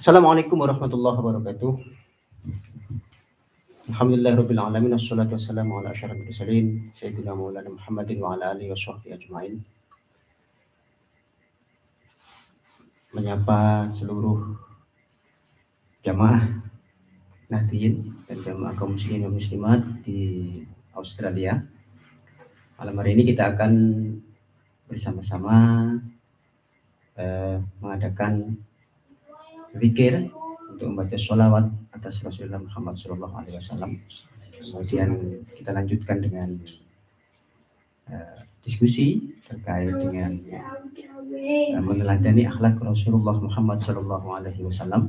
Assalamualaikum warahmatullahi wabarakatuh. Alhamdulillahirabbil alamin wassalatu wassalamu ala asyrafil mursalin sayyidina Maulana Muhammadin wa ala alihi washabbihi ajmain. Menyapa seluruh jamaah Nahdien dan jamaah kaum muslimin dan muslimat di Australia. Malam hari ini kita akan bersama-sama mengadakan zikir untuk membaca sholawat atas Rasulullah Muhammad SAW. Kemudian kita lanjutkan dengan diskusi terkait dengan meneladani akhlak Rasulullah Muhammad SAW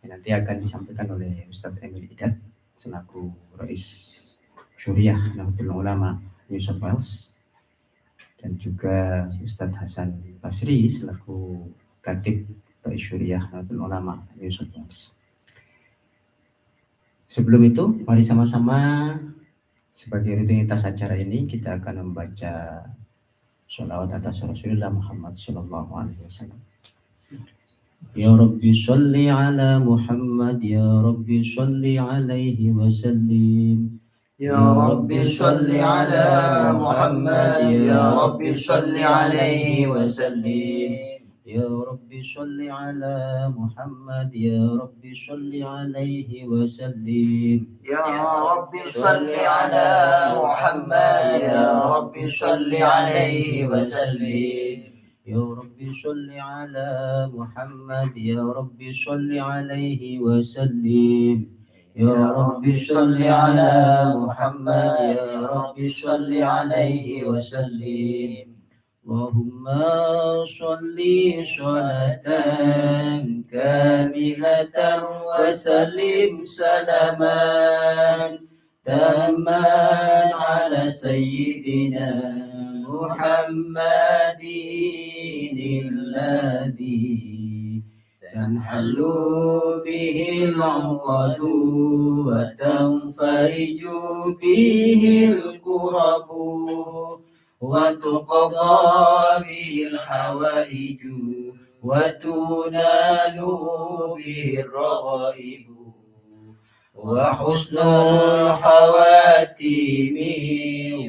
yang nanti akan disampaikan oleh Ustadz Emil Idat selaku Rais Syuriah Nahdlatul Ulama New South Wales dan juga Ustadz Hasan Basri selaku Khatib Rais Syuriah Nahdlatul Ulama New South Wales. Sebelum itu, mari sama-sama sebagai rutinitas acara ini kita akan membaca sholawat atas Rasulullah Muhammad SAW. Ya Rabbi sholli ala Muhammad, Ya Rabbi sholli alaihi wasallim. Ya Rabbi sholli ala Muhammad, Ya Rabbi sholli alaihi wasallim. Ya Rabbi sholli ala Muhammad, Ya Rabbi sholli alaihi wasallim. Ya Rabbi sholli ala Muhammad, Ya Rabbi sholli alaihi wasallim. Ya Rabbi sholli ala Muhammad, Ya Rabbi sholli alaihi wasallim. Ya Rabbi sholli ala Muhammad, Ya Rabbi sholli alaihi wasallim. Allahumma sholli sholatan kamilatan wa sallim salaman tamman ala sayyidina محمد الذي تنحل به العقد وتنفرج به الكرب وتقضى به الحوائج وتنال به الرغائب وحسن الخواتيم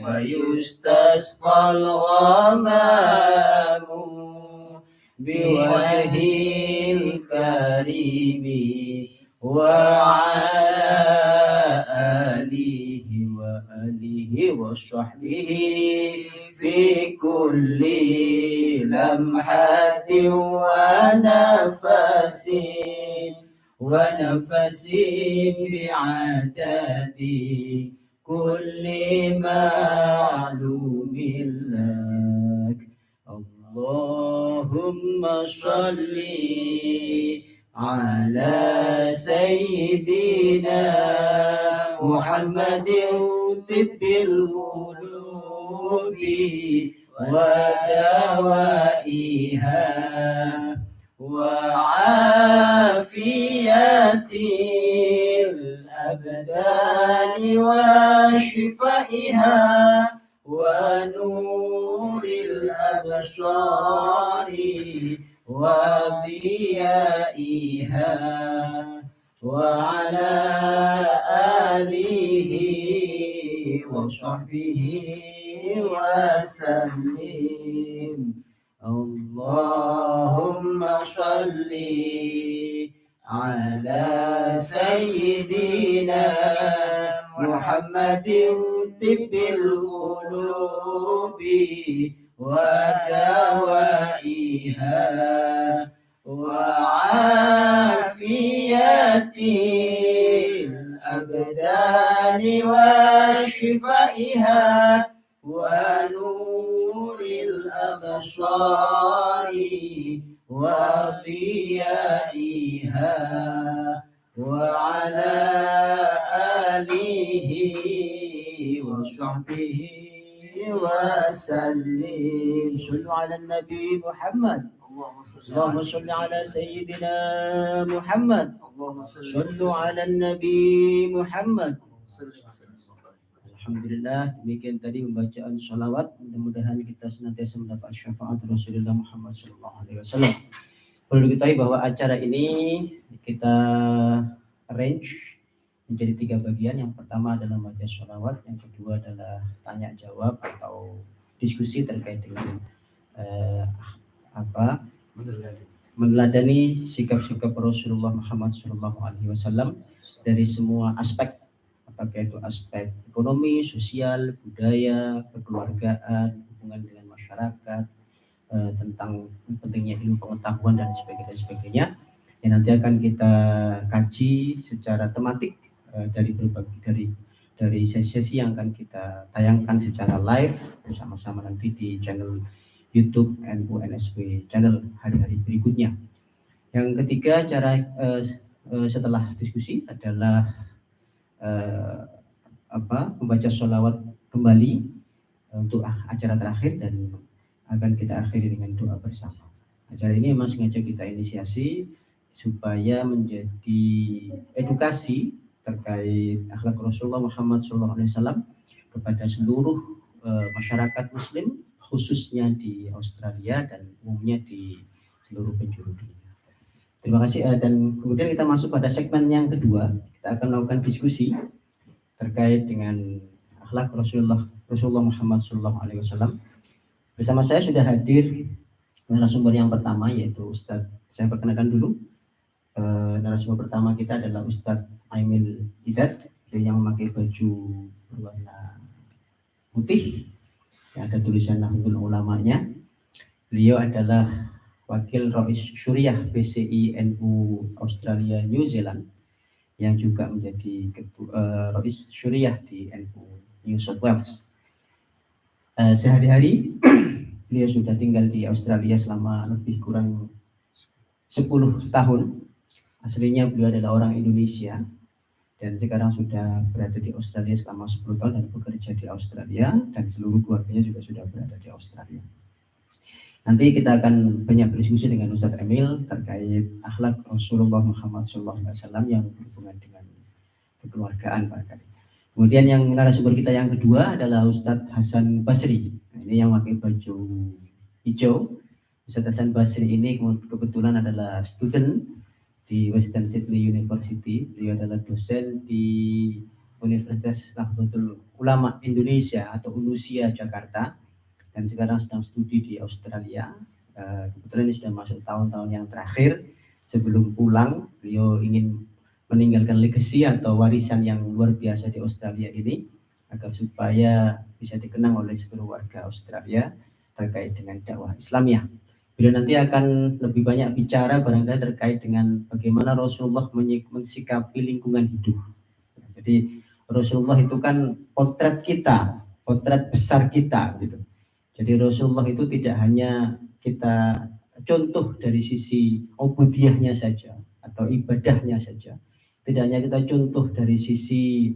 ويستسقى الغمام بوجه الكريم وعلى آله وصحبه في كل لمحة ونفس بعدد كل معلوم لك. اللهم صل على سيدنا محمد طب القلوب ودوائها وعافية الأبدان وشفائها ونور الأبصار وضيائها وعلى آله وصحبه وسلم. اللهم صل على سيدنا محمد طب القلوب ودوائها وعافية الأبدان وشفائها ونور الأبصار وضيائها وعلى آله وصحبه وسلم. صلوا على النبي محمد. اللهم صل على سيدنا محمد. صلوا على النبي محمد. Alhamdulillah, demikian tadi pembacaan sholawat. Mudah-mudahan kita senantiasa mendapat syafaat Rasulullah Muhammad SAW. Perlu diketahui bahwa acara ini kita arrange menjadi 3 bagian. Yang pertama adalah membaca sholawat, yang kedua adalah tanya jawab atau diskusi terkait dengan meneladani sikap-sikap Rasulullah Muhammad SAW dari semua aspek, apakah itu aspek ekonomi, sosial, budaya, kekeluargaan, hubungan dengan masyarakat, tentang pentingnya ilmu pengetahuan dan sebagainya, yang nanti akan kita kaji secara tematik dari berbagai dari sesi-sesi yang akan kita tayangkan secara live bersama-sama nanti di channel YouTube NU/NSW channel hari-hari berikutnya. Yang ketiga, cara setelah diskusi adalah membaca sholawat kembali untuk acara terakhir dan akan kita akhiri dengan doa bersama. Acara ini memang sengaja kita inisiasi supaya menjadi edukasi terkait akhlak Rasulullah Muhammad SAW kepada seluruh masyarakat Muslim, khususnya di Australia dan umumnya di seluruh penjuru dunia. Terima kasih, dan kemudian kita masuk pada segmen yang kedua. Kita akan melakukan diskusi terkait dengan akhlak Rasulullah Muhammad SAW. Bersama saya sudah hadir narasumber yang pertama, yaitu Ustadz. Saya perkenalkan dulu. Narasumber pertama kita adalah Ustadz Emil Idat, yang memakai baju berwarna putih yang ada tulisan Nahdlatul Ulamanya. Beliau adalah Wakil Rais Syuriah BCI NU Australia New Zealand, yang juga menjadi Rais Syuriah di NU New South Wales. Sehari-hari beliau sudah tinggal di Australia selama lebih kurang 10 tahun. Aslinya beliau adalah orang Indonesia dan sekarang sudah berada di Australia selama 10 tahun dan bekerja di Australia, dan seluruh keluarganya juga sudah berada di Australia. Nanti kita akan banyak berdiskusi dengan Ustadz Emil terkait akhlak Rasulullah Muhammad SAW yang berhubungan dengan kekeluargaan barangkali. Kemudian yang narasumber kita yang kedua adalah Ustadz Hasan Basri. Ini yang pakai baju hijau. Ustadz Hasan Basri ini kebetulan adalah student di Western Sydney University. Beliau adalah dosen di Universitas Nahdlatul Ulama Indonesia atau UNUSIA Jakarta, dan sekarang sedang studi di Australia. Kebetulan ini sudah masuk tahun-tahun yang terakhir. Sebelum pulang, beliau ingin meninggalkan legacy atau warisan yang luar biasa di Australia ini, agar supaya bisa dikenang oleh seluruh warga Australia terkait dengan dakwah Islamiyah. Beliau nanti akan lebih banyak bicara barangkali terkait dengan bagaimana Rasulullah mensikapi lingkungan hidup. Jadi Rasulullah itu kan potret kita, potret besar kita gitu. Jadi Rasulullah itu tidak hanya kita contoh dari sisi ubudiyahnya saja atau ibadahnya saja, tidak hanya kita contoh dari sisi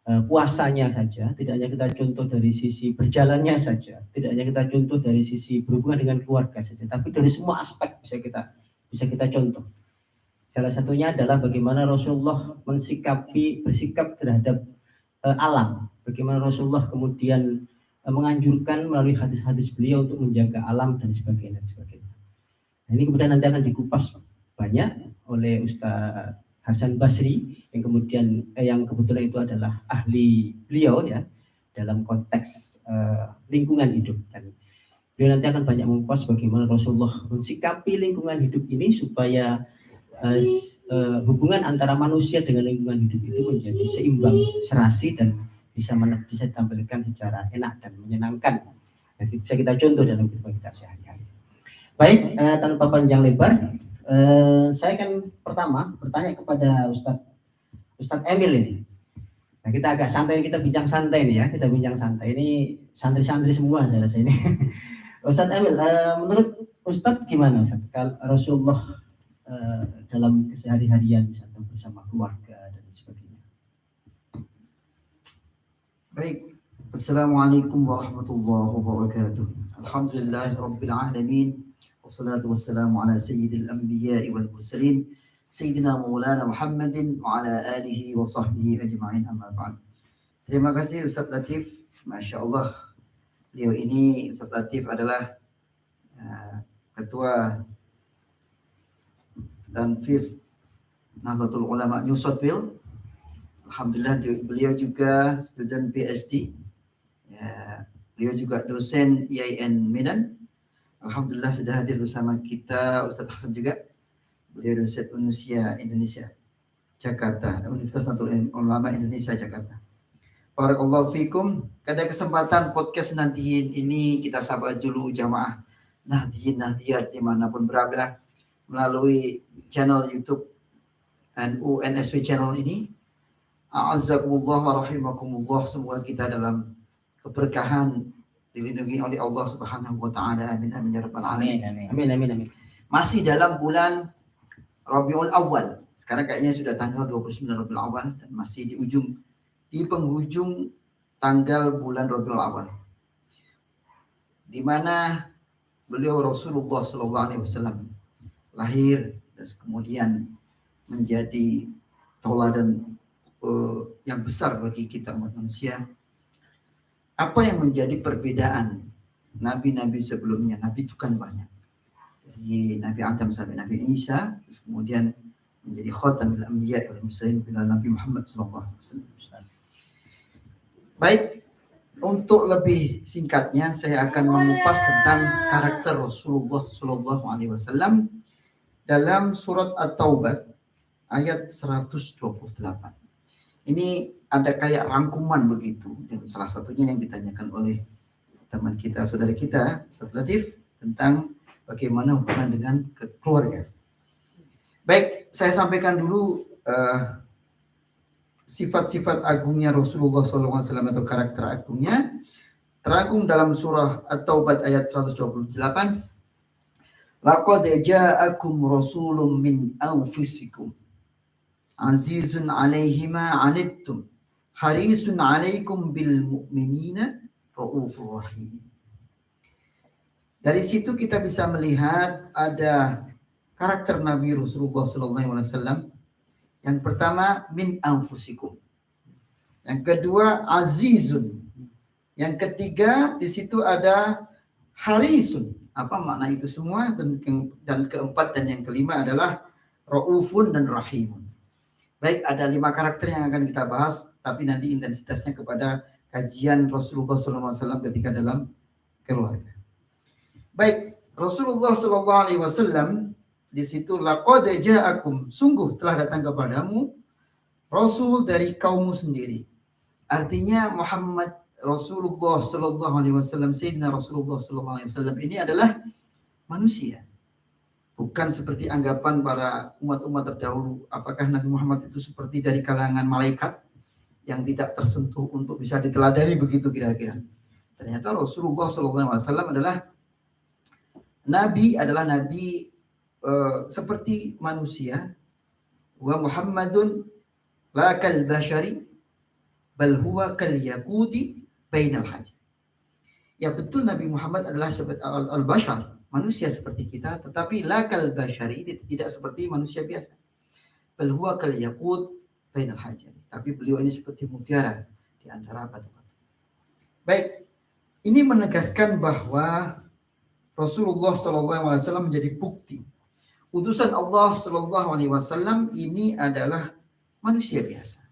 puasanya saja, tidak hanya kita contoh dari sisi berjalannya saja, tidak hanya kita contoh dari sisi berhubungan dengan keluarga saja, tapi dari semua aspek bisa kita contoh. Salah satunya adalah bagaimana Rasulullah bersikap terhadap alam, bagaimana Rasulullah kemudian menganjurkan melalui hadis-hadis beliau untuk menjaga alam dan sebagainya. Nah, ini kemudian nanti akan dikupas banyak oleh Ustaz Hasan Basri yang kebetulan itu adalah ahli beliau ya dalam konteks lingkungan hidup, dan beliau nanti akan banyak mengupas bagaimana Rasulullah mensikapi lingkungan hidup ini supaya hubungan antara manusia dengan lingkungan hidup itu menjadi seimbang, serasi, dan bisa ditampilkan secara enak dan menyenangkan. Jadi bisa kita contoh dalam kehidupan kita sehari-hari. Baik, tanpa panjang lebar, saya akan pertama bertanya kepada Ustadz Emil ini. Nah, kita agak santai, kita bincang santai nih ya, kita bincang santai. Ini santri-santri semua saya rasa ini. Ustadz Emil, menurut Ustadz gimana Ustadz? Kalau Rasulullah dalam kesehari-harian misalnya bersama keluarga dan sebagainya. Baik, Assalamualaikum warahmatullahi wabarakatuh. Alhamdulillahirabbil alamin. Wassalatu wassalamu ala sayyidil anbiya'i wal mursalin sayyidina Maulana Muhammadin wa ala alihi wa sahbihi ajma'in, amma ba'd. Terima kasih Ustaz Latif. Masya Allah, beliau ini Ustaz Latif adalah ketua Tanfidh Nahdlatul Ulama New South Wales. Alhamdulillah beliau juga student PhD. Ya, beliau juga dosen IAIN Medan. Alhamdulillah sudah hadir bersama kita Ustaz Hasan juga. Beliau dosen Unsia Indonesia Jakarta, Universitas Nahdlatul Ulama Indonesia Jakarta. Barakallahu fikum. Pada kesempatan podcast Nahdiyin ini kita sapa dulu jamaah Nahdiyin Nahdiyat dimanapun berada melalui channel YouTube NU NSW channel ini. A'azzakumullah wa rahimakumullah. Semoga kita dalam keberkahan dilindungi oleh Allah Subhanahu wa taala. Amin amin ya rabbal alamin. Amin. Masih dalam bulan Rabiul Awal. Sekarang kayaknya sudah tanggal 29 Rabiul Awal dan masih di penghujung tanggal bulan Rabiul Awal. Di mana beliau Rasulullah sallallahu alaihi wasallam lahir dan kemudian menjadi tauladan yang besar bagi kita umat manusia. Apa yang menjadi perbedaan nabi-nabi sebelumnya? Nabi itu kan banyak. Dari Nabi Adam sampai Nabi Isa, terus kemudian menjadi khatamul anbiya wal mursalin bila Nabi Muhammad sallallahu alaihi wasallam. Baik, untuk lebih singkatnya saya akan mengupas tentang karakter Rasulullah sallallahu alaihi wasallam dalam surat At-Taubah ayat 128. Ini ada kayak rangkuman begitu, dan salah satunya yang ditanyakan oleh teman kita, saudara kita, Ustaz Latif, tentang bagaimana hubungan dengan keluarga. Baik, saya sampaikan dulu sifat-sifat agungnya Rasulullah SAW atau karakter agungnya. Terangkum dalam surah At-Taubah ayat 128. Laqad ja'akum rasulun min anfusikum azizun 'alaihi ma 'anittum harisun 'alaikum bil mu'minina raufur rahim. Dari situ kita bisa melihat ada karakter Nabi Rasulullah SAW. Yang pertama min anfusikum. Yang kedua azizun. Yang ketiga di situ ada harisun. Apa makna itu semua? Dan keempat dan yang kelima adalah raufun dan rahimun. Baik, ada 5 karakter yang akan kita bahas, tapi nanti intensitasnya kepada kajian Rasulullah SAW ketika dalam keluarga. Baik, Rasulullah SAW di situ laqad ja'akum, sungguh telah datang kepadamu rasul dari kaummu sendiri. Artinya Muhammad Rasulullah sallallahu alaihi wasallam, Sayyidina Rasulullah sallallahu alaihi wasallam ini adalah manusia. Bukan seperti anggapan para umat-umat terdahulu, apakah Nabi Muhammad itu seperti dari kalangan malaikat yang tidak tersentuh untuk bisa diteladani begitu kira-kira. Ternyata Rasulullah sallallahu alaihi wasallam adalah nabi seperti manusia. Wa Muhammadun la kal bashari bal huwa kal yaquti bainal hajar. Ya betul, Nabi Muhammad adalah seperti al-bashar, manusia seperti kita, tetapi la kal bashari, tidak seperti manusia biasa. Bal huwa kal yaqut bainal hajar. Tapi beliau ini seperti mutiara di antara batu-batu. Baik, ini menegaskan bahwa Rasulullah SAW menjadi bukti utusan Allah SAW ini adalah manusia biasa,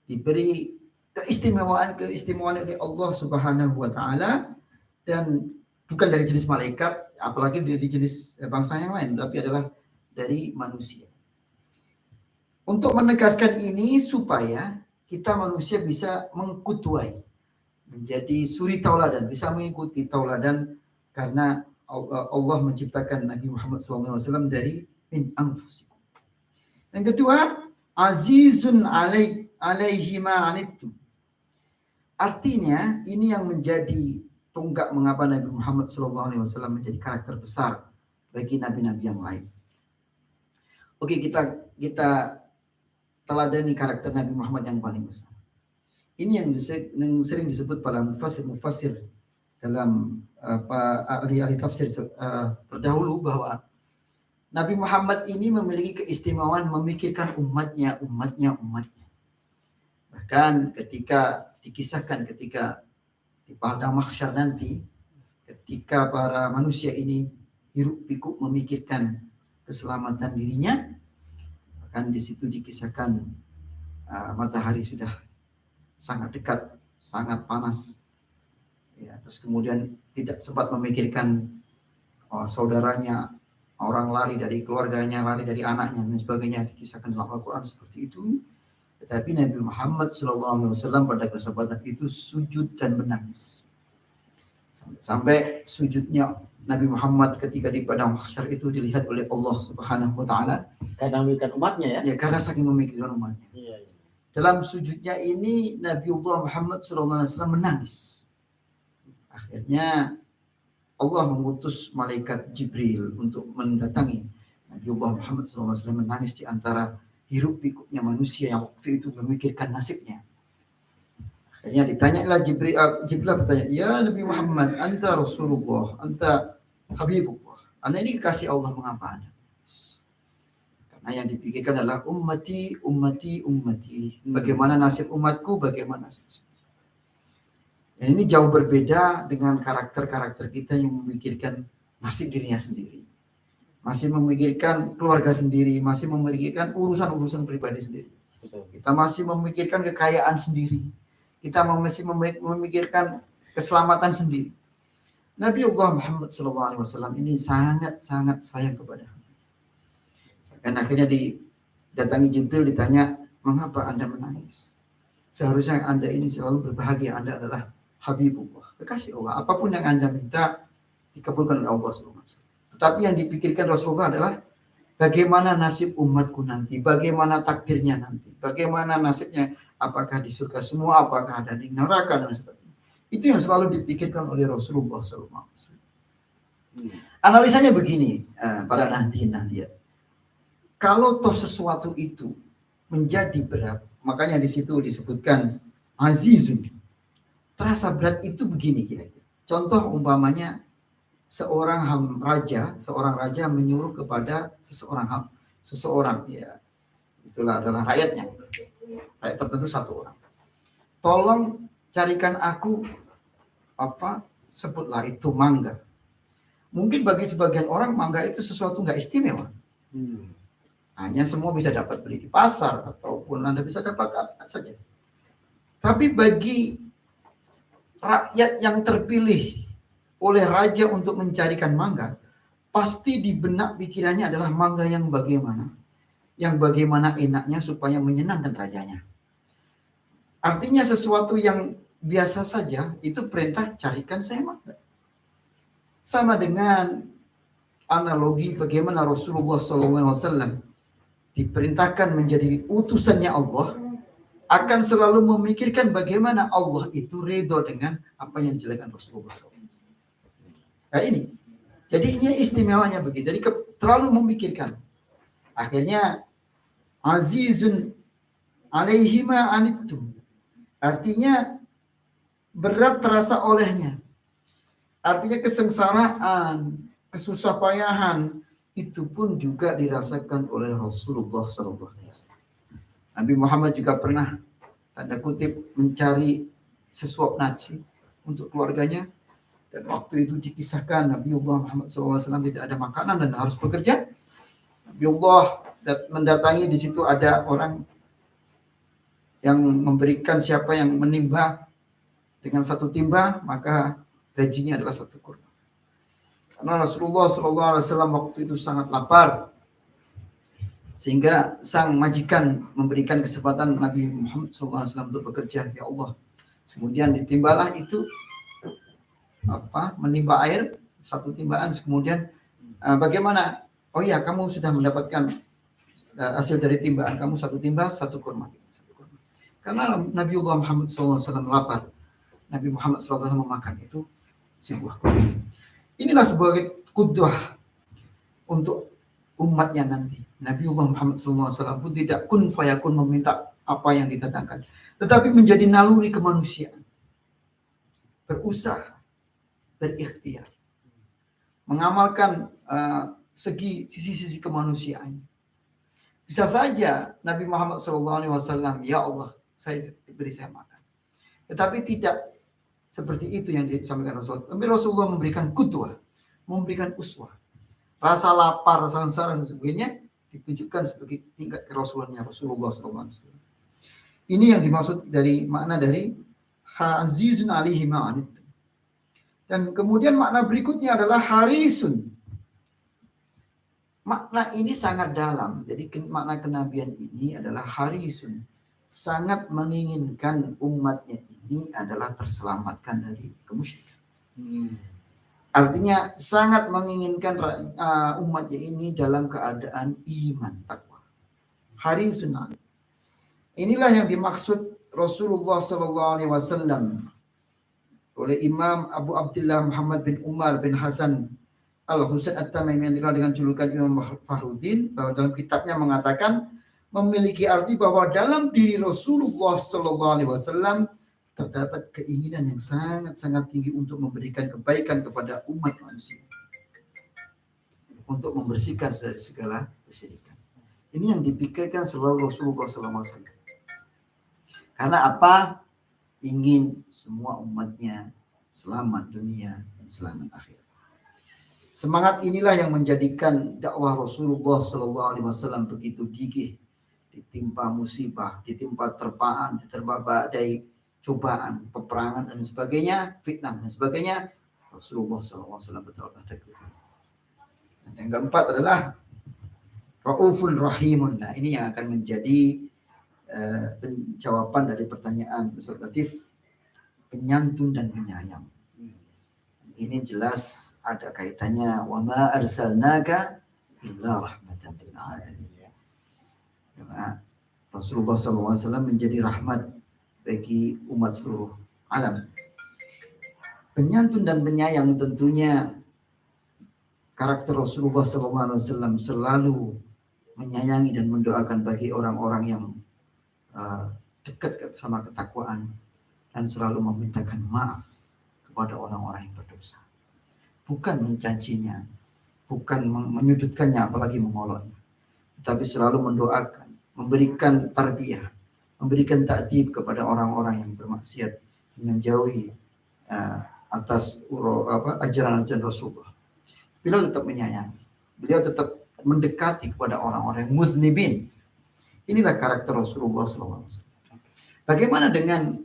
diberi keistimewaan oleh Allah Subhanahu wa taala, dan bukan dari jenis malaikat, apalagi dari jenis bangsa yang lain, tapi adalah dari manusia. Untuk menegaskan ini supaya kita manusia bisa mengkutuai, menjadi suri tauladan, bisa mengikuti tauladan, karena Allah menciptakan Nabi Muhammad SAW dari min anfusikum. Yang kedua, azizun alaihi ma anittum. Artinya ini yang menjadi tonggak mengapa Nabi Muhammad SAW menjadi karakter besar bagi nabi-nabi yang lain. Oke, kita teladani karakter Nabi Muhammad yang paling besar. Ini yang sering disebut para mufassir dalam ahli tafsir terdahulu, bahwa Nabi Muhammad ini memiliki keistimewaan memikirkan umatnya. Bahkan ketika dikisahkan ketika di padang mahsyar nanti, ketika para manusia ini hiruk pikuk memikirkan keselamatan dirinya. Bahkan di situ dikisahkan matahari sudah sangat dekat, sangat panas. Ya, terus kemudian tidak sempat memikirkan saudaranya, orang lari dari keluarganya, lari dari anaknya dan sebagainya, dikisahkan dalam Al-Quran seperti itu. Tetapi Nabi Muhammad SAW pada kesempatan itu sujud dan menangis. Sampai sujudnya Nabi Muhammad ketika di padang mahsyar itu dilihat oleh Allah Subhanahu wa taala. Karena memikirkan umatnya ya. Ya, karena saking memikirkan umatnya. Iya, iya. Dalam sujudnya ini Nabiullah Muhammad SAW menangis. Akhirnya Allah mengutus malaikat Jibril untuk mendatangi Nabiullah Muhammad SAW menangis di antara hiruk pikuknya manusia yang waktu itu memikirkan nasibnya. Akhirnya ditanyalah Jibril bertanya, ya Nabi Muhammad, anta Rasulullah, anta Habibullah. Anda ini kekasih Allah, mengapa Anda? Karena yang dipikirkan adalah ummati. Bagaimana nasib umatku, bagaimana nasib. Dan ini jauh berbeda dengan karakter-karakter kita yang memikirkan nasib dirinya sendiri. Masih memikirkan keluarga sendiri, masih memikirkan urusan-urusan pribadi sendiri. Kita masih memikirkan kekayaan sendiri. Kita masih memikirkan keselamatan sendiri. Nabiullah Muhammad SAW ini sangat-sangat sayang kepada hamba. Dan akhirnya didatangi Jibril, ditanya, mengapa Anda menangis? Seharusnya Anda ini selalu berbahagia, Anda adalah Habibullah, kekasih Allah. Apapun yang Anda minta, dikabulkan oleh Allah SWT. Tetapi yang dipikirkan Rasulullah adalah bagaimana nasib umatku nanti, bagaimana takdirnya nanti, bagaimana nasibnya, apakah di surga semua, apakah ada di neraka, dan sebagainya. Itu yang selalu dipikirkan oleh Rasulullah SAW. Analisanya begini, para nanti ya. Kalau toh sesuatu itu menjadi berat, makanya di situ disebutkan azizun. Terasa berat itu begini kira-kira. Contoh umpamanya seorang raja menyuruh kepada seseorang ya, itulah adalah rakyatnya. Rakyat tertentu satu orang. Tolong carikan aku sebutlah itu mangga. Mungkin bagi sebagian orang mangga itu sesuatu nggak istimewa. Hanya semua bisa dapat beli di pasar ataupun Anda bisa dapat apa saja. Tapi bagi rakyat yang terpilih oleh raja untuk mencarikan mangga, pasti di benak pikirannya adalah mangga yang bagaimana? Yang bagaimana enaknya supaya menyenangkan rajanya. Artinya sesuatu yang biasa saja itu perintah carikan saya mangga. Sama dengan analogi bagaimana Rasulullah SAW diperintahkan menjadi utusannya Allah, akan selalu memikirkan bagaimana Allah itu ridho dengan apa yang dijelaskan Rasulullah SAW. Nah ini, jadi ini istimewanya begitu. Jadi terlalu memikirkan. Akhirnya azizun alaihima anittum. Artinya berat terasa olehnya. Artinya kesengsaraan, kesusah payahan itu pun juga dirasakan oleh Rasulullah SAW. Nabi Muhammad juga pernah tanda kutip mencari sesuap nasi untuk keluarganya, dan waktu itu dikisahkan Nabiullah Muhammad SAW tidak ada makanan dan harus bekerja. Nabiullah mendatangi, di situ ada orang yang memberikan, siapa yang menimba dengan satu timba maka gajinya adalah satu kurma. Karena Rasulullah SAW waktu itu sangat lapar, sehingga sang majikan memberikan kesempatan Nabi Muhammad SAW untuk bekerja. Ya Allah, kemudian ditimbalah itu menimba air satu timbaan. Kemudian bagaimana? Oh iya, kamu sudah mendapatkan hasil dari timbaan kamu, satu timba satu kurma. Karena Nabiullah Muhammad SAW lapar, Nabi Muhammad SAW memakan itu sebuah kurma. Inilah sebagai qudwah untuk umatnya nanti. Nabiullah Muhammad SAW pun tidak kun fayakun meminta apa yang didatangkan, tetapi menjadi naluri kemanusiaan. Berusaha, berikhtiar, mengamalkan sisi-sisi kemanusiaan. Bisa saja Nabi Muhammad SAW, ya Allah, beri saya makan. Tetapi tidak seperti itu yang disampaikan Rasulullah. Tapi Rasulullah memberikan qudwah, memberikan uswah. rasa lapar, rasa sengsara dan sebagainya ditunjukkan sebagai tingkat kerasulannya Rasulullah SAW. Ini yang dimaksud dari makna dari azizun alaihi ma'anittum. Dan kemudian makna berikutnya adalah harisun. Makna ini sangat dalam. Jadi makna kenabian ini adalah harisun. Sangat menginginkan umatnya ini adalah terselamatkan dari kemusyrikan. Artinya sangat menginginkan umatnya ini dalam keadaan iman takwa. Harisun alaihi. Inilah yang dimaksud Rasulullah SAW oleh Imam Abu Abdullah Muhammad bin Umar bin Hasan Al-Husain At-Tamimi yang dikenal dengan julukan Imam Fakhruddin, bahwa dalam kitabnya mengatakan memiliki arti bahwa dalam diri Rasulullah SAW terdapat keinginan yang sangat-sangat tinggi untuk memberikan kebaikan kepada umat manusia, untuk membersihkan dari segala kesyirikan. Ini yang dipikirkan selalu Rasulullah SAW. Karena apa? Ingin semua umatnya selamat dunia dan selamat akhirat. Semangat inilah yang menjadikan dakwah Rasulullah SAW begitu gigih, ditimpa musibah, ditimpa terpaan, diterpa badai, cobaan, peperangan dan sebagainya, fitnah dan sebagainya. Rasulullah SAW betul-betul teguh. Dan yang keempat adalah Raufun Rahimun. Nah, ini yang akan menjadi jawaban dari pertanyaan Ustaz Latif, penyantun dan penyayang. Ini jelas ada kaitannya wa ma arsalnaka illa rahmatan lil alamin. Karena Rasulullah SAW menjadi rahmat bagi umat seluruh alam. Penyantun dan penyayang tentunya karakter Rasulullah SAW selalu menyayangi dan mendoakan bagi orang-orang yang dekat sama ketakwaan dan selalu memintakan maaf kepada orang-orang yang berdosa. Bukan mencacinya, bukan menyudutkannya, apalagi mengoloknya, tapi selalu mendoakan, memberikan tarbiyah, memberikan ta'dib kepada orang-orang yang bermaksiat, menjauhi atas ajaran-ajaran Rasulullah. Beliau tetap menyayangi, beliau tetap mendekati kepada orang-orang yang muznibin. Inilah karakter Rasulullah SAW. Bagaimana dengan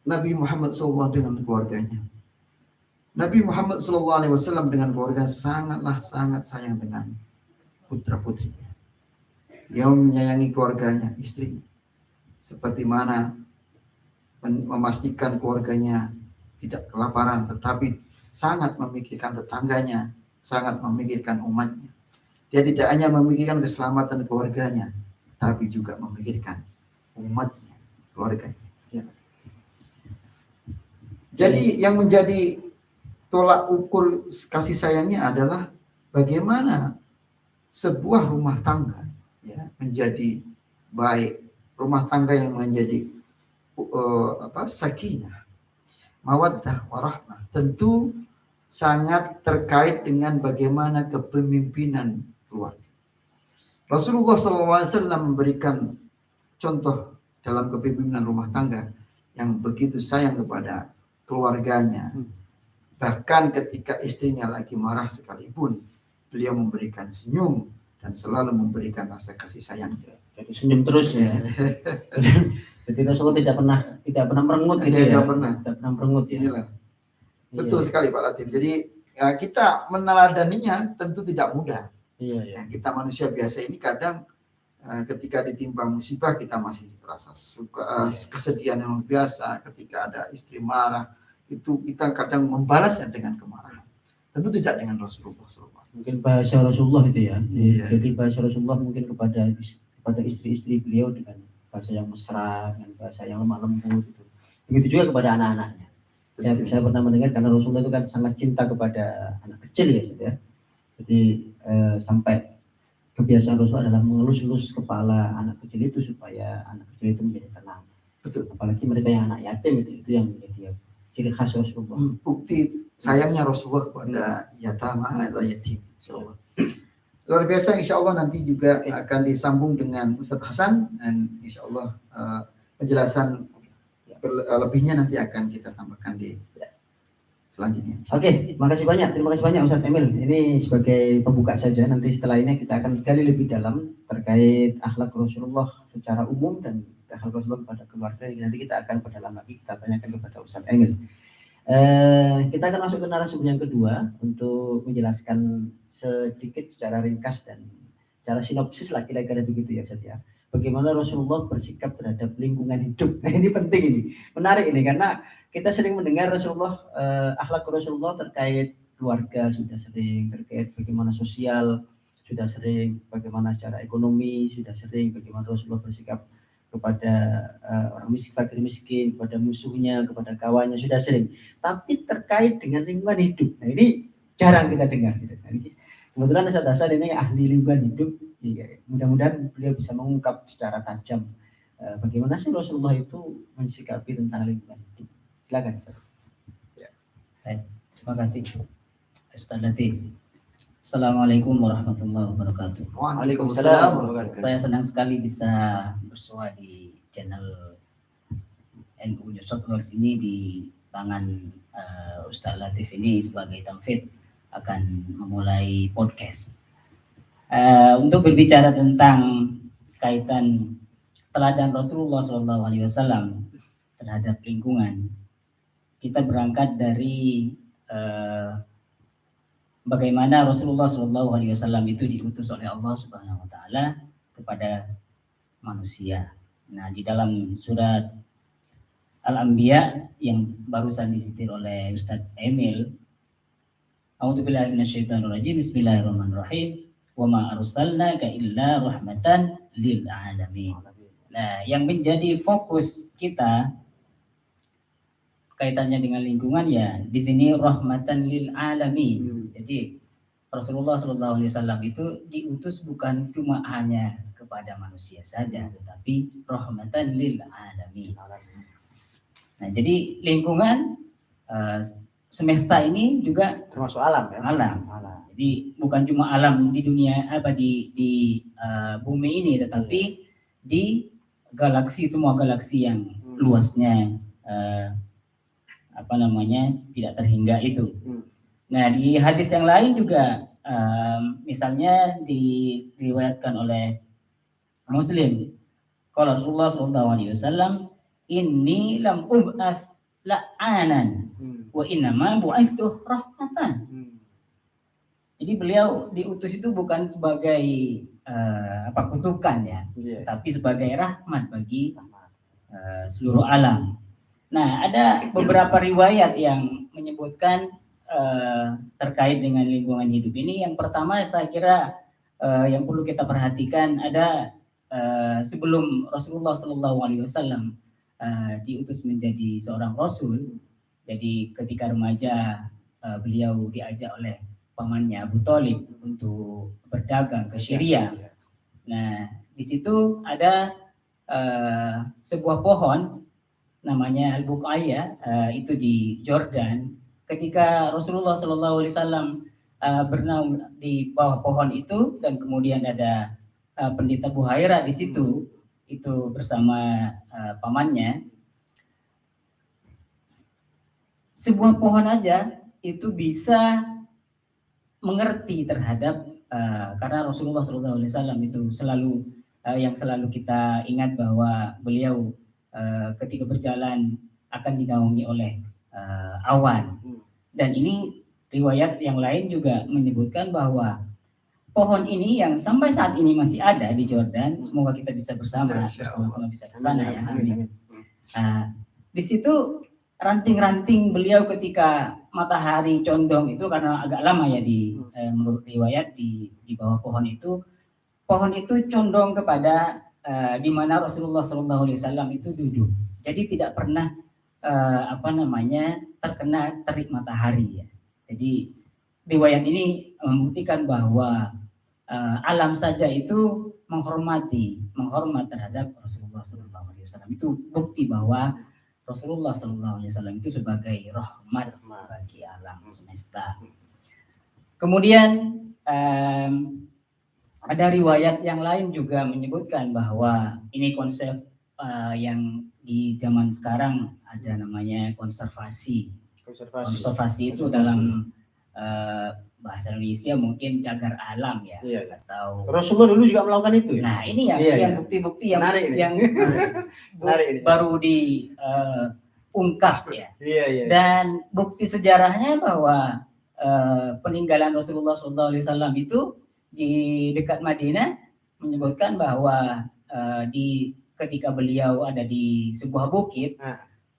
Nabi Muhammad SAW dengan keluarganya? Nabi Muhammad SAW dengan keluarga sangat sayang dengan putra-putrinya. Dia menyayangi keluarganya, istrinya. Seperti mana memastikan keluarganya tidak kelaparan, tetapi sangat memikirkan tetangganya, sangat memikirkan umatnya. Dia tidak hanya memikirkan keselamatan keluarganya, tapi juga memikirkan umatnya, keluarganya. Ya. Jadi yang menjadi tolak ukur kasih sayangnya adalah bagaimana sebuah rumah tangga ya menjadi baik, rumah tangga yang menjadi sakinah, mawaddah, warahmah. Tentu sangat terkait dengan bagaimana kepemimpinan keluarga. Rasulullah SAW memberikan contoh dalam kepemimpinan rumah tangga yang begitu sayang kepada keluarganya. Bahkan ketika istrinya lagi marah sekalipun, beliau memberikan senyum dan selalu memberikan rasa kasih sayang. Jadi senyum terus ya. Jadi Rasulullah tidak pernah merengut gitu ya. Tidak pernah merengut. Inilah. Betul sekali Pak Latif. Jadi ya, kita meneladaninya tentu tidak mudah. Ya, kita manusia biasa ini kadang ketika ditimpa musibah kita masih merasa kesedihan yang biasa. Ketika ada istri marah, itu kita kadang membalasnya dengan kemarahan. Tentu tidak dengan Rasulullah SAW. Mungkin bahasa Rasulullah itu ya. Jadi bahasa Rasulullah mungkin kepada istri-istri beliau dengan bahasa yang mesra, dengan bahasa yang lemah lembut itu. Begitu juga kepada anak-anaknya. Saya pernah mendengar karena Rasulullah itu kan sangat cinta kepada anak kecil ya. Jadi sampai kebiasaan Rasulullah adalah mengelus-elus kepala anak kecil itu supaya anak kecil itu menjadi tenang. Betul. Apalagi mereka yang anak yatim itu yang menjadi ciri khas Rasulullah. Bukti sayangnya Rasulullah kepada yatama atau yatim. Luar biasa, insya Allah nanti juga akan disambung dengan Ustaz Hasan dan insya Allah penjelasan lebihnya nanti akan kita tambahkan di selanjutnya. Oke, terima kasih banyak Ustadz Emil. Ini sebagai pembuka saja, nanti setelah ini kita akan gali lebih dalam terkait akhlak Rasulullah secara umum dan akhlak Rasulullah kepada keluarga. Nanti kita akan perdalam lagi, kita tanyakan kepada Ustadz Emil. Kita akan masuk ke narasumber yang kedua untuk menjelaskan sedikit secara ringkas dan secara sinopsis lah kira-kira begitu ya Ustadz ya. Bagaimana Rasulullah bersikap terhadap lingkungan hidup. Nah, ini penting ini, menarik ini karena kita sering mendengar Rasulullah, akhlak Rasulullah terkait keluarga sudah sering, terkait bagaimana sosial sudah sering, bagaimana secara ekonomi sudah sering, bagaimana Rasulullah bersikap kepada orang miskin, fakir miskin, kepada musuhnya, kepada kawannya sudah sering. Tapi terkait dengan lingkungan hidup, nah ini jarang kita dengar. Gitu. Nah, ini, kebetulan Ustadz Hasan ini ahli lingkungan hidup, ya, mudah-mudahan beliau bisa mengungkap secara tajam bagaimana sih Rasulullah itu mensikapi tentang lingkungan hidup. Silakan. Ya. Baik, terima kasih Ustaz Latif. Assalamualaikum warahmatullahi wabarakatuh. Waalaikumsalam. Saya senang sekali bisa bersua di channel NU New South Wales ini di tangan Ustaz Latif ini sebagai tamfid akan memulai podcast. Untuk berbicara tentang kaitan teladan Rasulullah SAW terhadap lingkungan, kita berangkat dari bagaimana Rasulullah SAW itu diutus oleh Allah Subhanahu Wa Taala kepada manusia. Nah, di dalam surat Al-Anbiya yang barusan disitir oleh Ustadz Emil, A'udzubillahi minasyaitonirrajim, Bismillahirrahmanirrahim, wa ma arsalnaka illa rahmatan lil alamin. Nah, yang menjadi fokus kita kaitannya dengan lingkungan ya di sini rahmatan lil alamin. Jadi Rasulullah SAW itu diutus bukan cuma hanya kepada manusia saja, tetapi rahmatan lil alamin. Nah, jadi lingkungan semesta ini juga termasuk alam ya. Alam. Jadi bukan cuma alam di dunia di bumi ini, tetapi di galaksi, semua galaksi yang luasnya tidak terhingga itu. Nah, di hadis yang lain juga misalnya diriwayatkan oleh Muslim, kalau Rasulullah SAW, inni lam ub'ats la'anan wa innama bu'itsu rahmatan. Jadi beliau diutus itu bukan sebagai kutukan ya, tapi sebagai rahmat bagi seluruh alam. Nah, ada beberapa riwayat yang menyebutkan terkait dengan lingkungan hidup ini. Yang pertama saya kira yang perlu kita perhatikan ada sebelum Rasulullah SAW diutus menjadi seorang Rasul. Jadi ketika remaja beliau diajak oleh pamannya Abu Thalib untuk berdagang ke Syria. Nah, di situ ada sebuah pohon namanya Al-Buqaiyah, itu di Jordan. Ketika Rasulullah SAW bernaung di bawah pohon itu, dan kemudian ada pendeta Buhaira di situ, itu bersama pamannya. Sebuah pohon aja itu bisa mengerti terhadap karena Rasulullah SAW itu selalu yang selalu kita ingat bahwa beliau ketika berjalan akan dinaungi oleh awan. Dan ini riwayat yang lain juga menyebutkan bahwa pohon ini yang sampai saat ini masih ada di Jordan, semoga kita bisa bersama bisa ke sana ya. Di situ ranting-ranting beliau ketika matahari condong itu, karena agak lama ya menurut riwayat di bawah pohon itu condong kepada di mana Rasulullah SAW itu duduk. Jadi tidak pernah terkena terik matahari ya. Jadi riwayat ini membuktikan bahwa alam saja itu menghormat terhadap Rasulullah SAW. Itu bukti bahwa Rasulullah SAW itu sebagai rahmat bagi alam semesta. Kemudian ada riwayat yang lain juga menyebutkan bahwa ini konsep yang di zaman sekarang ada namanya konservasi. Konservasi itu dalam bahasa Indonesia mungkin cagar alam ya, Iya. atau Rasulullah dulu juga melakukan itu ya. nah ini yang Iya, yang iya. bukti-bukti yang Menarik ini. yang Menarik ini. baru diungkap ya. Iya, iya. Dan bukti sejarahnya bahwa peninggalan Rasulullah SAW itu di dekat Madinah menyebutkan bahwa ketika beliau ada di sebuah bukit,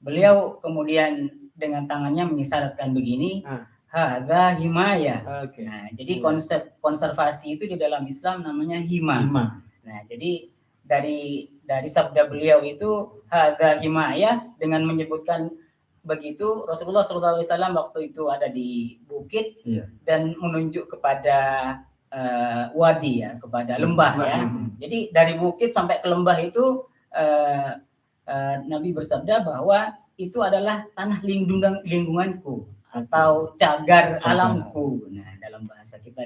beliau kemudian dengan tangannya mengisyaratkan begini, hadza himaya. Oke. Nah, jadi konsep konservasi itu di dalam Islam namanya hima. Nah, jadi dari sabda beliau itu hadza himaya, dengan menyebutkan begitu Rasulullah SAW waktu itu ada di bukit, Iya. dan menunjuk kepada wadi ya, kepada lembah ya. Jadi dari bukit sampai ke lembah itu Nabi bersabda bahwa itu adalah tanah lingkunganku atau cagar alamku. Nah, dalam bahasa kita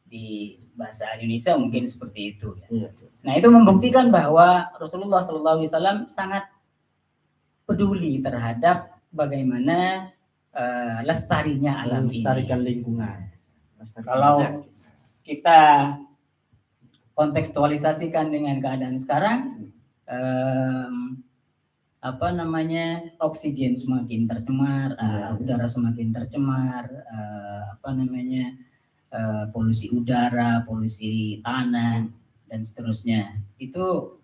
di bahasa Indonesia mungkin seperti itu ya. Iya. Nah, itu membuktikan bahwa Rasulullah SAW sangat peduli terhadap bagaimana lestarinya alam Melestarikan ini. lingkungan. Kalau kita kontekstualisasikan dengan keadaan sekarang, oksigen semakin tercemar, udara semakin tercemar, polusi udara, polusi tanah, dan seterusnya. Itu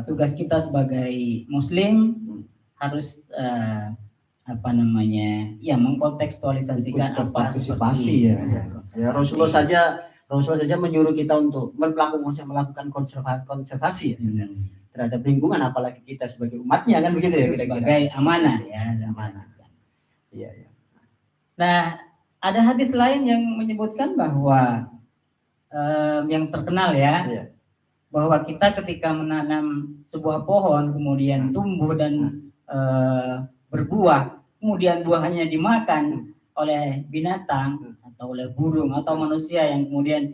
tugas kita sebagai Muslim harus mengkontekstualisasikan apa partisipasi ya. Ya, Rasulullah saja menyuruh kita untuk melakukan konservasi ya, terhadap lingkungan, apalagi kita sebagai umatnya, kan begitu ya, sebagai amanah ya. Iya, iya. Nah, ada hadis lain yang menyebutkan bahwa yang terkenal ya, Iya. bahwa kita ketika menanam sebuah pohon kemudian tumbuh dan berbuah, kemudian buahnya dimakan oleh binatang atau oleh burung atau manusia yang kemudian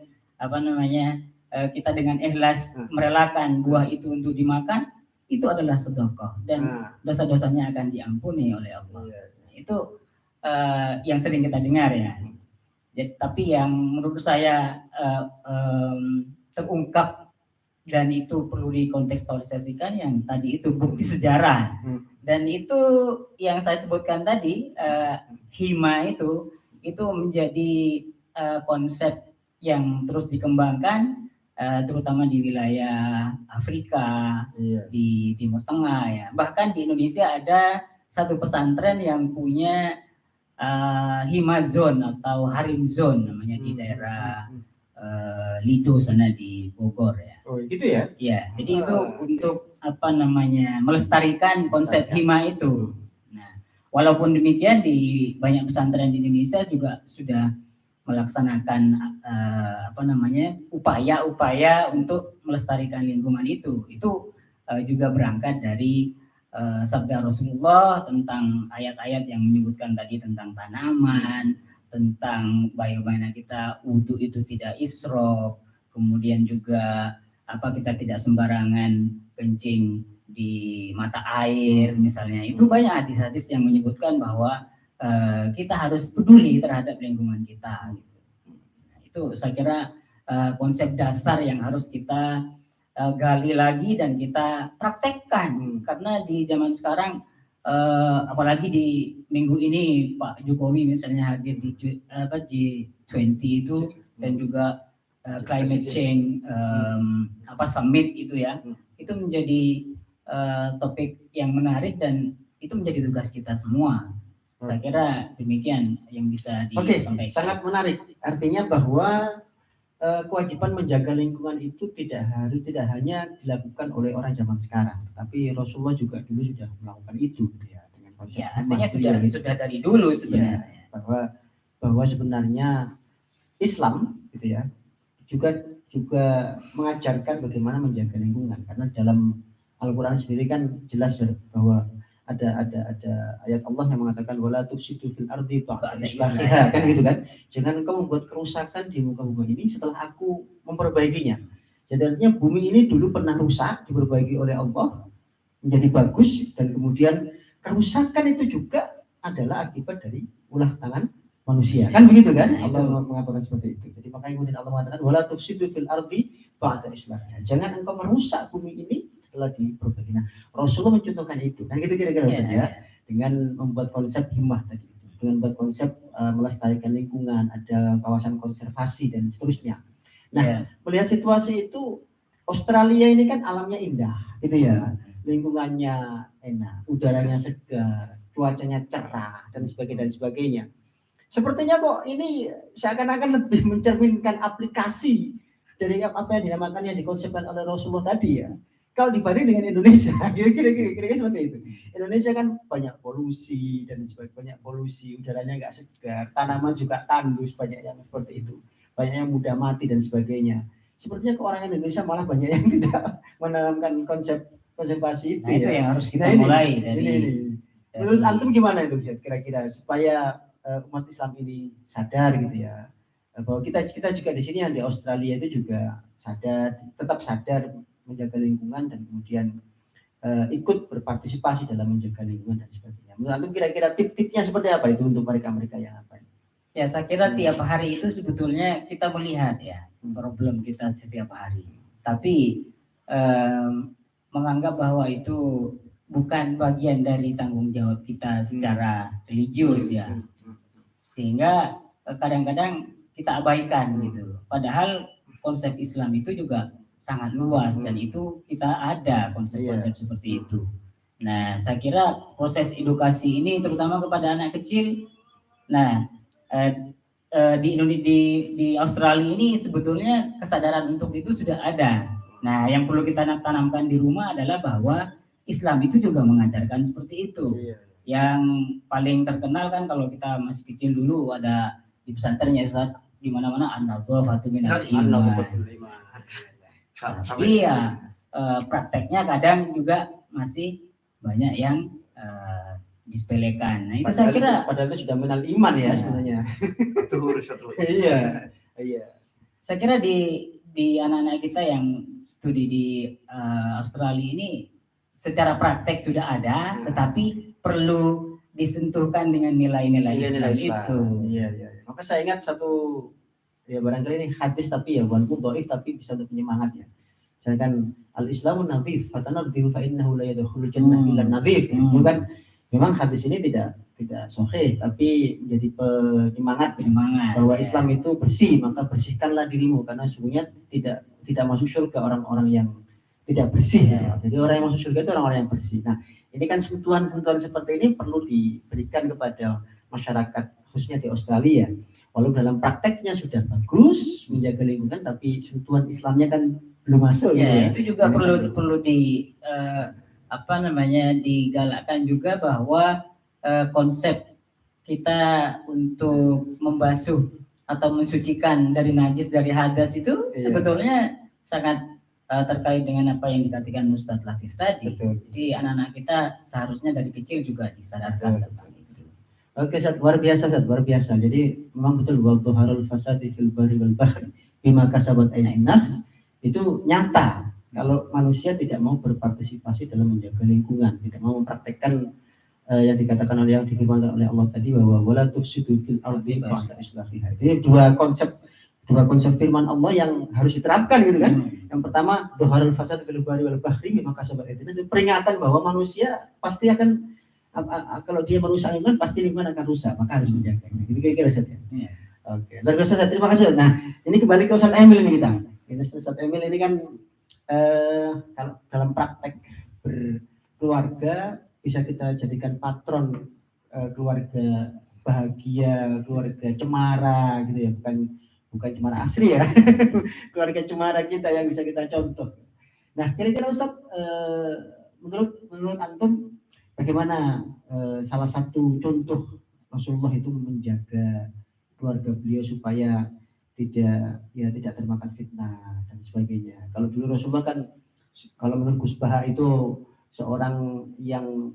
kita dengan ikhlas merelakan buah itu untuk dimakan, itu adalah sedekah dan dosa-dosanya akan diampuni oleh Allah. Itu yang sering kita dengar ya. Jadi, tapi yang menurut saya terungkap dan itu perlu dikontekstualisasikan yang tadi itu bukti sejarah. Dan itu yang saya sebutkan tadi, hima itu menjadi konsep yang terus dikembangkan, terutama di wilayah Afrika, di Timur Tengah ya. Bahkan di Indonesia ada satu pesantren yang punya hima zone atau harim zone namanya di daerah Lido sana di Bogor ya. Oh gitu ya? Ya, jadi itu untuk melestarikan konsep hima itu. Nah, walaupun demikian di banyak pesantren di Indonesia juga sudah melaksanakan upaya-upaya untuk melestarikan lingkungan itu. Itu juga berangkat dari sabda Rasulullah tentang ayat-ayat yang menyebutkan tadi tentang tanaman, tentang bagaimana kita wudu itu tidak israf, kemudian juga kita tidak sembarangan kencing di mata air misalnya. Itu banyak hadis-hadis yang menyebutkan bahwa kita harus peduli terhadap lingkungan kita. Nah, itu saya kira konsep dasar yang harus kita gali lagi dan kita praktekkan, karena di zaman sekarang apalagi di minggu ini Pak Jokowi misalnya hadir di G20 itu dan juga climate change summit itu ya, itu menjadi topik yang menarik dan itu menjadi tugas kita semua. Saya kira demikian yang bisa disampaikan. Oke, sangat menarik. Artinya bahwa kewajiban menjaga lingkungan itu tidak hanya dilakukan oleh orang zaman sekarang, tapi Rasulullah juga dulu sudah melakukan itu ya, dengan konsep artinya sudah dari dulu sebenarnya. Ya, bahwa sebenarnya Islam gitu ya juga mengajarkan bagaimana menjaga lingkungan, karena dalam Al-Qur'an sendiri kan jelas bahwa ada ayat Allah yang mengatakan wala tufsidu fil ardi ba'da islahiha, kan gitu kan. Jangan engkau membuat kerusakan di muka bumi ini setelah aku memperbaikinya. Jadi artinya bumi ini dulu pernah rusak, diperbaiki oleh Allah menjadi bagus, dan kemudian kerusakan itu juga adalah akibat dari ulah tangan manusia. Kan begitu kan? Nah, Allah itu. mengatakan seperti itu. Jadi makanya kemudian Allah mengatakan wala tufsidu fil ardi ba'da islahiha. Jangan engkau merusak bumi ini setelah diperbaiki. Nah, Rasulullah mencontohkan itu. Kan gitu kira-kira Ustaz ya. Dengan membuat konsep himmah tadi itu. Dengan membuat konsep melestarikan lingkungan, ada kawasan konservasi dan seterusnya. Nah, melihat situasi itu Australia ini kan alamnya indah, gitu ya. Lingkungannya enak, udaranya segar, cuacanya cerah dan sebagainya. Sepertinya kok ini seakan-akan lebih mencerminkan aplikasi dari apa yang dinamakan yang dikonsepkan oleh Rasulullah tadi ya. Kalau dibanding dengan Indonesia, kira-kira seperti itu. Indonesia kan banyak polusi dan banyak polusi, udaranya nggak segar, tanaman juga tandus, banyak yang seperti itu, banyak yang mudah mati dan sebagainya. Sepertinya ke orang Indonesia malah banyak yang tidak menanamkan konsep konservasi itu. Nah, itu ya. yang harus kita mulai dari. Menurut antum gimana itu kira-kira supaya umat Islam ini sadar gitu ya, bahwa kita juga di sini yang di Australia itu juga tetap sadar menjaga lingkungan dan kemudian ikut berpartisipasi dalam menjaga lingkungan dan sebagainya. Menurut antum kira-kira tip-tipnya seperti apa itu untuk mereka yang apa? Ya, saya kira tiap hari itu sebetulnya kita melihat ya problem kita setiap hari. Tapi menganggap bahwa itu bukan bagian dari tanggung jawab kita secara religius ya. Sehingga kadang-kadang kita abaikan gitu. Padahal konsep Islam itu juga sangat luas dan itu kita ada konsep-konsep seperti itu. Nah, saya kira proses edukasi ini terutama kepada anak kecil. Nah, di Australia ini sebetulnya kesadaran untuk itu sudah ada. Nah, yang perlu kita tanamkan di rumah adalah bahwa Islam itu juga mengajarkan seperti itu. Yang paling terkenal kan kalau kita masih kecil dulu ada di pesantrennya Ustaz, di mana-mana an-nadhafatu minal iman. Tapi ya prakteknya kadang juga masih banyak yang disepelekan. Nah, itu saya kira padahal itu sudah minal iman ya sebenarnya. Iya. Saya kira di anak-anak kita yang studi di Australia ini secara praktek sudah ada, tetapi perlu disentuhkan dengan nilai-nilai Islam itu. Iya. Maka saya ingat satu ya barangkali ini hadis tapi ya walaupun dhaif tapi bisa untuk penyemangat ya. Misalkan al-Islamun nadhif, fatanadhiru fa innahu la yadkhulul jannah illa nadhif. Itu kan memang hadis ini tidak sahih tapi menjadi penyemangat bahwa Islam itu bersih, maka bersihkanlah dirimu karena sesungguhnya tidak masuk surga orang-orang yang tidak bersih. Jadi orang yang masuk surga itu orang-orang yang bersih. Nah, ini kan sentuhan-sentuhan seperti ini perlu diberikan kepada masyarakat khususnya di Australia. Walaupun dalam prakteknya sudah bagus menjaga lingkungan, tapi sentuhan Islamnya kan belum masuk. Ya, itu juga perlu digalakkan juga bahwa konsep kita untuk membasuh atau mensucikan dari najis dari hadas itu sebetulnya sangat terkait dengan apa yang dikatakan Ustadz Latif tadi. Betul. Jadi anak-anak kita seharusnya dari kecil juga disadarkan tentang itu. Oke, Ustadz, luar biasa. Jadi memang betul wa dhuharul fasadi fil barri wal bahri bima kasabat aydin nas itu nyata kalau manusia tidak mau berpartisipasi dalam menjaga lingkungan, tidak mau mempraktekkan yang dikatakan oleh yang difirmankan oleh Allah tadi bahwa wala tufsidu fil ardi ba'da islahiha. Ini dua konsep firman Allah yang harus diterapkan gitu kan. Yang pertama dhuharul fasad fil barri wal bahri bima kasabat aydin nas, peringatan bahwa manusia pasti akan kalau dia merusak lingkungan pasti lingkungan akan rusak, maka harus menjaga. Jadi kira-kira saja. Oke, luar biasa. Terima kasih. Nah, ini kembali ke Ustaz Emil ini kita. Ustaz Emil ini kan kalau dalam praktek berkeluarga bisa kita jadikan patron keluarga bahagia, keluarga cemara gitu ya, bukan cemara asri ya, keluarga cemara kita yang bisa kita contoh. Nah, kira-kira Ustaz, menurut antum bagaimana salah satu contoh Rasulullah itu menjaga keluarga beliau supaya tidak termakan fitnah dan sebagainya. Kalau dulu Rasulullah kan, kalau menurut Gus Baha itu seorang yang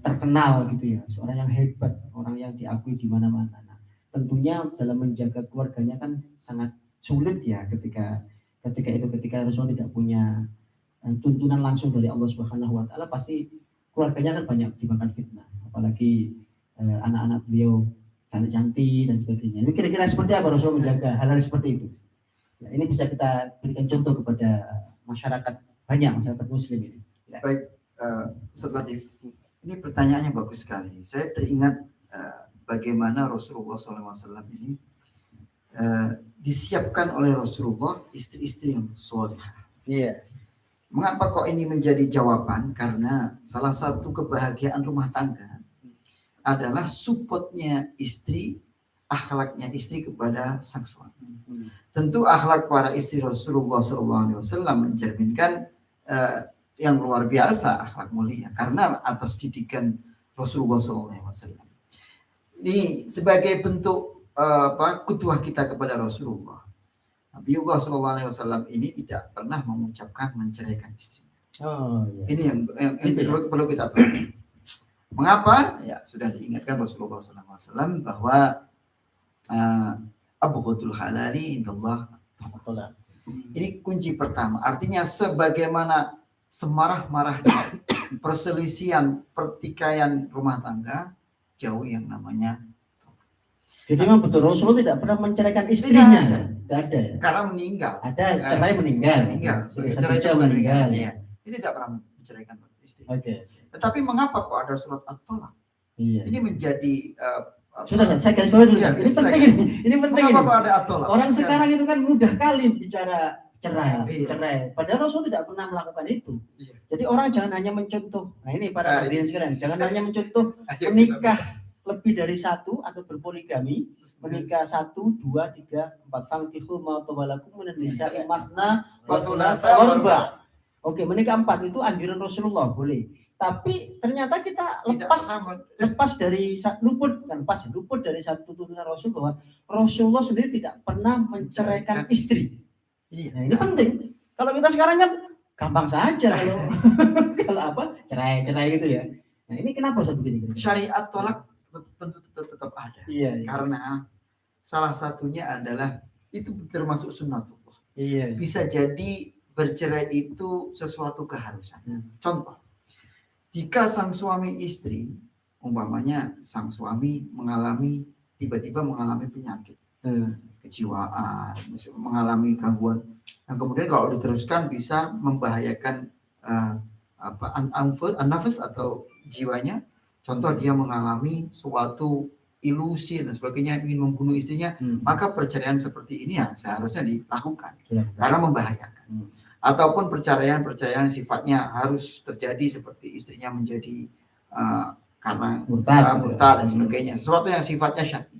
terkenal gitu ya, seorang yang hebat, orang yang diakui di mana-mana. Nah, tentunya dalam menjaga keluarganya kan sangat sulit ya ketika Rasulullah tidak punya tuntunan langsung dari Allah Subhanahu wa taala, pasti keluarganya kan banyak dimakan fitnah. Apalagi anak-anak beliau cantik-cantik dan sebagainya. Ini kira-kira seperti apa Rasul menjaga hal-hal seperti itu? Ya, ini bisa kita berikan contoh kepada masyarakat masyarakat Muslim ini. Ya. Baik, Ustaz Latif, ini pertanyaannya bagus sekali. Saya teringat bagaimana Rasulullah SAW ini disiapkan oleh Rasulullah istri-istri yang solehah. Iya. Mengapa kok ini menjadi jawaban? Karena salah satu kebahagiaan rumah tangga adalah supportnya istri, akhlaknya istri kepada sang suami. Tentu akhlak para istri Rasulullah SAW mencerminkan yang luar biasa, akhlak mulia, karena atas didikan Rasulullah SAW. Ini sebagai bentuk kutuah kita kepada Rasulullah. Nabiullah SAW ini tidak pernah mengucapkan menceraikan istrinya. Oh, iya. Ini yang perlu kita tahu. Mengapa? Ya sudah diingatkan Rasulullah SAW bahwa abghadul halali indallah. Betul lah. Ini kunci pertama. Artinya sebagaimana semarah-marahnya perselisihan, pertikaian rumah tangga, jauh yang namanya. Jadi memang betul Rasulullah tidak pernah menceraikan istrinya. Tidak ada. Ya? Karena meninggal. Ada cerai meninggal. Cerai itu meninggal. Ya. Ini tidak pernah menceraikan istri. Oke. Tetapi mengapa kok ada surat at-thalaq? Iya. Ini menjadi sudah saya garis bawah dulu. Ya, Ini penting ini. Ini penting mengapa ini. kok ada at-thalaq? Orang sekarang itu kan mudah kali bicara cerai, Iya. cerai. Padahal Rasul tidak pernah melakukan itu. Iya. Jadi orang jangan hanya mencontoh. Nah ini para hadirin sekalian, jangan hanya mencontoh Ayo, menikah lebih dari satu atau berpoligami, menikah 1, 2, 3, 4, fangkihu ma tawalakum minan nisa'i mathna wa thulatha wa ruba'. Oke, menikah 4 itu anjuran Rasulullah, boleh. Tapi ternyata kita lepas dari luput dari satu tuntunan Rasul bahwa Rasulullah sendiri tidak pernah menceraikan istri. Iya. Nah, ini penting. Kalau kita sekarang kan gampang saja kalau apa cerai gitu ya. Nah ini kenapa Ustaz begini? Syariat tolak tentu tetap ada. Iya. Karena salah satunya adalah itu termasuk sunnatullah. Iya. Bisa jadi bercerai itu sesuatu keharusan. Contoh, jika sang suami istri, umpamanya sang suami tiba-tiba mengalami penyakit, kejiwaan, mengalami gangguan, yang kemudian kalau diteruskan bisa membahayakan an-nafas atau jiwanya. Contoh dia mengalami suatu ilusi dan sebagainya ingin membunuh istrinya, maka perceraian seperti ini ya seharusnya dilakukan karena membahayakan. Ataupun perceraian sifatnya harus terjadi seperti istrinya menjadi karena murtad dan sebagainya, sesuatu yang sifatnya syar'i,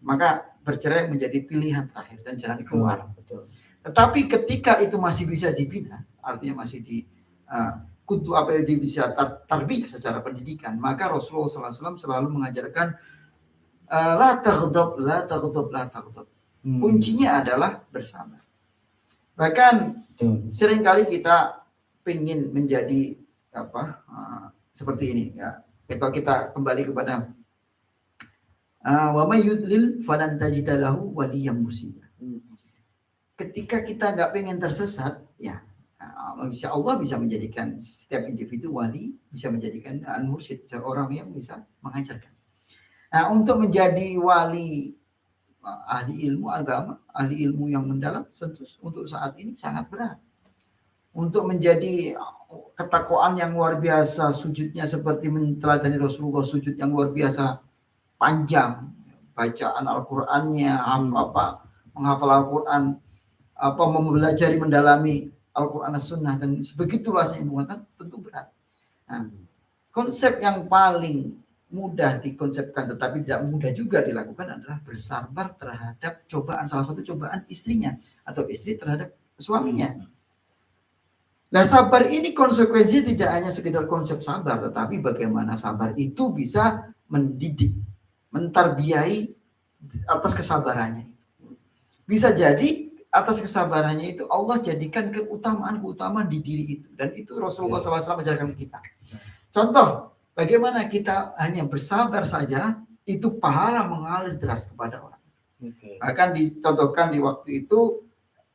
maka bercerai menjadi pilihan terakhir dan jalan keluar. Tetapi ketika itu masih bisa dibina, artinya masih di kudu apa yang bisa tarbiyah secara pendidikan, maka Rasulullah SAW selalu mengajarkan la taghdab. Kuncinya adalah bersabar. Bahkan seringkali kita ingin menjadi seperti ini ya. Kalau kita kembali kepada wa may yudlil falan tajida lahu waliyyan mursyida. Ketika kita nggak pengen tersesat, ya insya Allah bisa menjadikan setiap individu wali, bisa menjadikan mursyid, seorang yang bisa mengajarkan. Nah, untuk menjadi wali, ahli ilmu agama, ahli ilmu yang mendalam, tentu untuk saat ini sangat berat. Untuk menjadi ketakwaan yang luar biasa, sujudnya seperti menteladani Rasulullah, sujud yang luar biasa panjang, bacaan Al-Qur'annya, menghafal Al-Qur'an, mempelajari, mendalami Al-Quran dan Sunnah, dan sebegitu luasnya muatan, tentu berat. Nah, konsep yang paling mudah dikonsepkan tetapi tidak mudah juga dilakukan adalah bersabar terhadap cobaan, salah satu cobaan istrinya atau istri terhadap suaminya. Nah, sabar ini konsekuensinya tidak hanya sekedar konsep sabar, tetapi bagaimana sabar itu bisa mendidik, mentarbiyai atas kesabarannya. Bisa jadi atas kesabarannya itu Allah jadikan keutamaan di diri itu, dan itu Rasulullah SAW mengajarkan kita. Contoh, bagaimana kita hanya bersabar saja itu pahala mengalir deras kepada orang. Akan dicontohkan di waktu itu